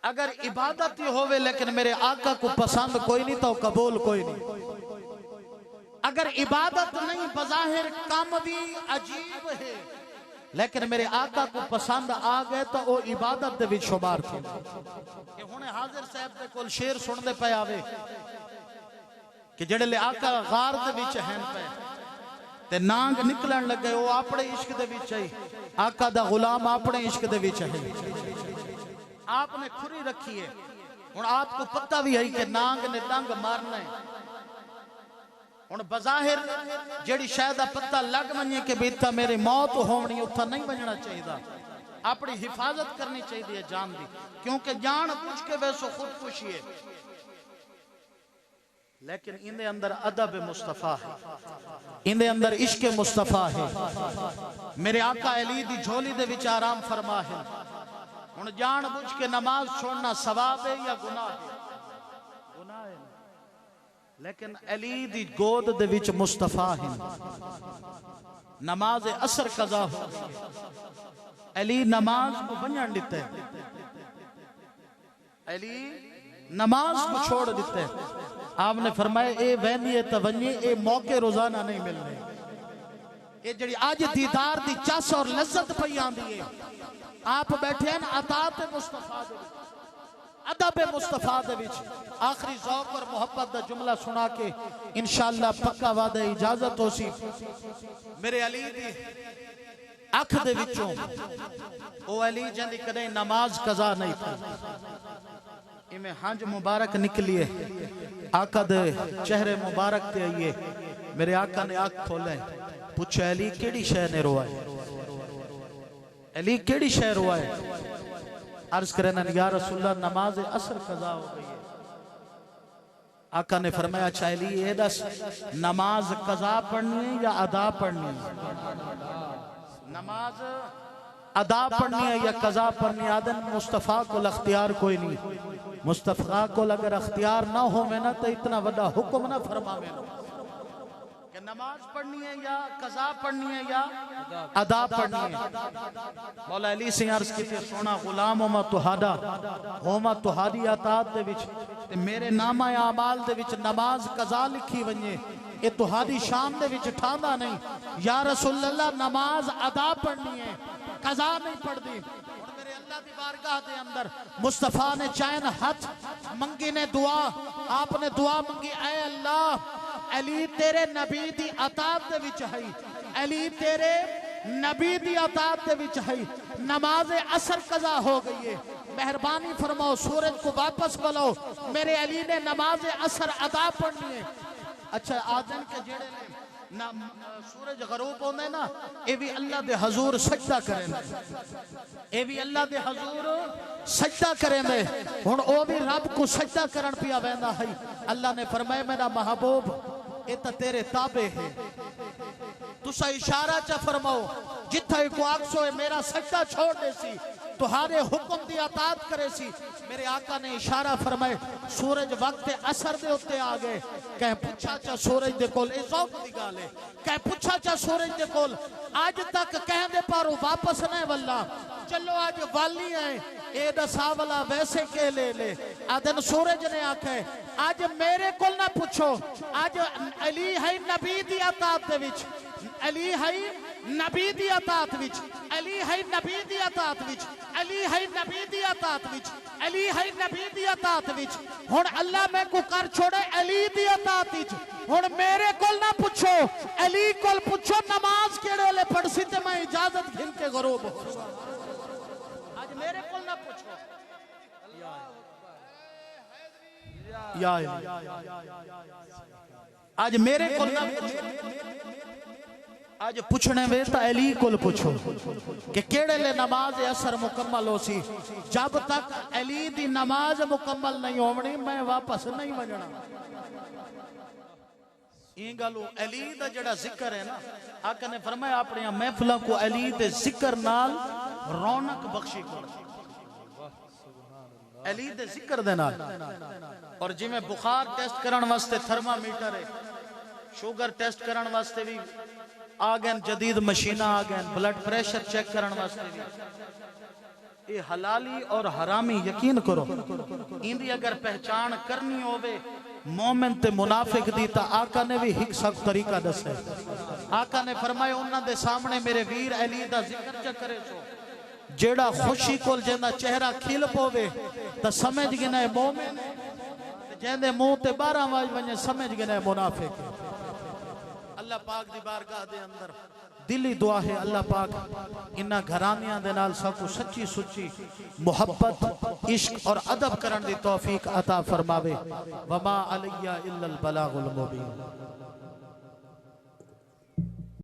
अगर इबादत ही होवे लेकिन मेरे आका को पसंद कोई नहीं तो कबूल कोई नहीं। अगर इबादत नहीं बज़ाहिर काम भी अजीब है लेकिन मेरे आका को पसंद आ गए तो वो इबादत दे विच शुमार थे। ये हुणे हाजिर साहब दे कोल शेर सुनदे पे आवे कि जेड़े ले आका गार दे विच हैं पे ते नांग निकलन लगे वो अपने इश्क दे विच है, आका दा गुलाम अपने इश्क दे विच है। आपने खुरी रखी है। हुण आपको पता भी है कि नांग ने डंग मारना है। हुण बज़ाहिर जेड़ी शायद पता लग वने कि बेटा मेरी मौत होनी, उत्था नहीं वजना चाहिए। अपनी हिफाजत करनी चाहिए जान दी, क्योंकि जान बुझ के वैसो खुदकुशी है। लेकिन इनके अंदर अदब मुस्तफा है, इनके अंदर इश्क मुस्तफा है। मेरे आका अली दी झोली दे विच आराम फरमा है। हुण जान बुझ के नमाज छोड़ना सवाब है या गुनाह है? गुनाह है। लेकिन अली दी गोद दे विच मुस्तफा है। नमाज असर कज़ा हो, अली नमाज को वंजण दिते, अली नमाज को छोड़ दिते। आपने फरमाया ए वहनी तो वंजी, ए मौके रोजाना नहीं मिलने। ये जड़ी आज दीदार दी चस और लज्जत पई आंदी है। आप बैठे हैं अतात मुस्तफा दे विच, अदब मुस्तफा दे विच। आखिरी ज़ौक़ और मोहब्बत दा जुमला सुना के इंशाअल्लाह पक्का वादा इजाजत हो सी। मेरे अली दी अख दे विचों ओ अली जंदी कदे नमाज कज़ा नहीं थी, इमें हंज मुबारक निकलिए, आका दे चेहरे मुबारक ते आइए। मेरे आका ने आँख खोले, पूछे अली केड़ी शय ने रोवाए, अली केड़ी शय रोवाए? अर्ज करना या रसूलल्लाह नमाज असर कज़ा हो गई है। आका ने फरमाया अच्छा अली ये दस नमाज कज़ा पढ़नी है या अदा पढ़नी है? नमाज अदा पढ़नी है या कज़ा पढ़नी है? आदन मुस्तफ़ा को अख्तियार कोई नहीं। मुस्तफ़ा को अगर अख्तियार ना हो में ना तो इतना बड़ा हुक्म ना फरमावे कि नमाज पढ़नी है या कज़ा पढ़नी है या अदा पढ़नी है। मौला अली से अर्ज की सोना गुलाम होमा तुहाडा होमा तुहाडी अतात दे विच ते मेरे नामा आमाल दे विच नमाज कज़ा लिखी वने, ये तुहाडी शान दे विच ठांदा नहीं। या रसूल अल्लाह नमाज अदा पढ़नी है, कज़ा नहीं पढ़दी। मेरे अल्लाह दी बारगाह दे अंदर मुस्तफा ने चैन हाथ मंगी ने दुआ, आपने दुआ मंगी, ऐ अल्लाह अली तेरे नबी दी अतात दे विच है, अली तेरे नबी दी अतात दे विच है। नमाज असर कज़ा हो गई है, मेहरबानी फरमाओ सूरज को वापस बुलाओ, मेरे अली ने नमाज असर अदा पढ़नी है। अच्छा आदम के जेड़े ना सूरज गरूब होंदे ना, ये भी अल्लाह दे हजूर सजदा करें, ये भी अल्लाह दे हजूर सजदा करेंदे। हुण ओ भी रब को सजदा करन पिया वेंदा है। अल्लाह ने फरमाया मेरा महबूब ये तो तेरे ताबे है, तुसा इशारा चा फरमाओ जिथे को आखसो है मेरा सजदा छोड़ दे सी, तुहारे हुक्म दी अतात करे सी। मेरे आका ने इशारा फरमाए, सूरज वक्त असर दे उत्ते आ गए। कह पूछा चा सूरज दे कोल, ए ज़ौक़ दी गाल है, कह पूछा चा सूरज दे कोल आज तक कहंदे पारो वापस नहीं वल्ला, चलो आज वाली है ए दसा वाला वैसे के ले। आदन सूरज ने आखे आज मेरे कोल ना पूछो, आज अली है नबी दी अतात दे विच, अली है नबी दी अतात विच, अली है नबी दी अतात विच, अली है नबी दी अतात विच, अली है नबी दी अतात विच। हुण अल्लाह मैं को कर छोड़े अली दी अतात विच। हुण मेरे कोल ना पूछो, अली कोल पूछो नमाज केड़े वेले पढ़सी ते मैं इजाजत घिन के गरूब हो। आज मेरे कोल ना पूछो, या आज मेरे कोल ना आज पूछने वे तो अली कोल पूछो कि केड़े ले नमाज असर मुकम्मल हो सी। जब तक अली दी नमाज मुकम्मल नहीं होवनी मैं वापस नहीं वजना। ये गलो अली दा जड़ा जिक्र है ना, आका ने फरमाया अपनी महफिलों को अली दे जिक्र नाल रौनक बख्शी कर, अली दे जिक्र दे नाल। और जिवें बुखार टेस्ट करन वास्ते थर्मामीटर है, शुगर टेस्ट करन वास्ते भी आ गए जदीद मशीना आ गए, ब्लड प्रेशर चेक करने वास्ते भी। ये हलाली और हरामी यकीन करो इंदी अगर पहचान करनी होवे मोमिन ते मुनाफिक दी, ता आका ने भी एक सख्त तरीका दसे। आका ने फरमाया उन्हां दे सामने मेरे वीर अली दा जिक्र च करे सो, जेड़ा खुशी कोल जेंदा चेहरा खिल पोवे ता समझ गिना है मोमिन, जेंदे मुंह ते 12 आवाज वने समझ गिना है मुनाफिक। अल्लाह पाक दी बारगाह दे अंदर दिली दुआ है अल्लाह पाक इन्हां घरानियां दे नाल सबको सच्ची सुच्ची मुहब्बत इश्क और अदब करन दी तौफीक अता फरमावे। वमा अलैया इल्लल बलागुल मुबीन।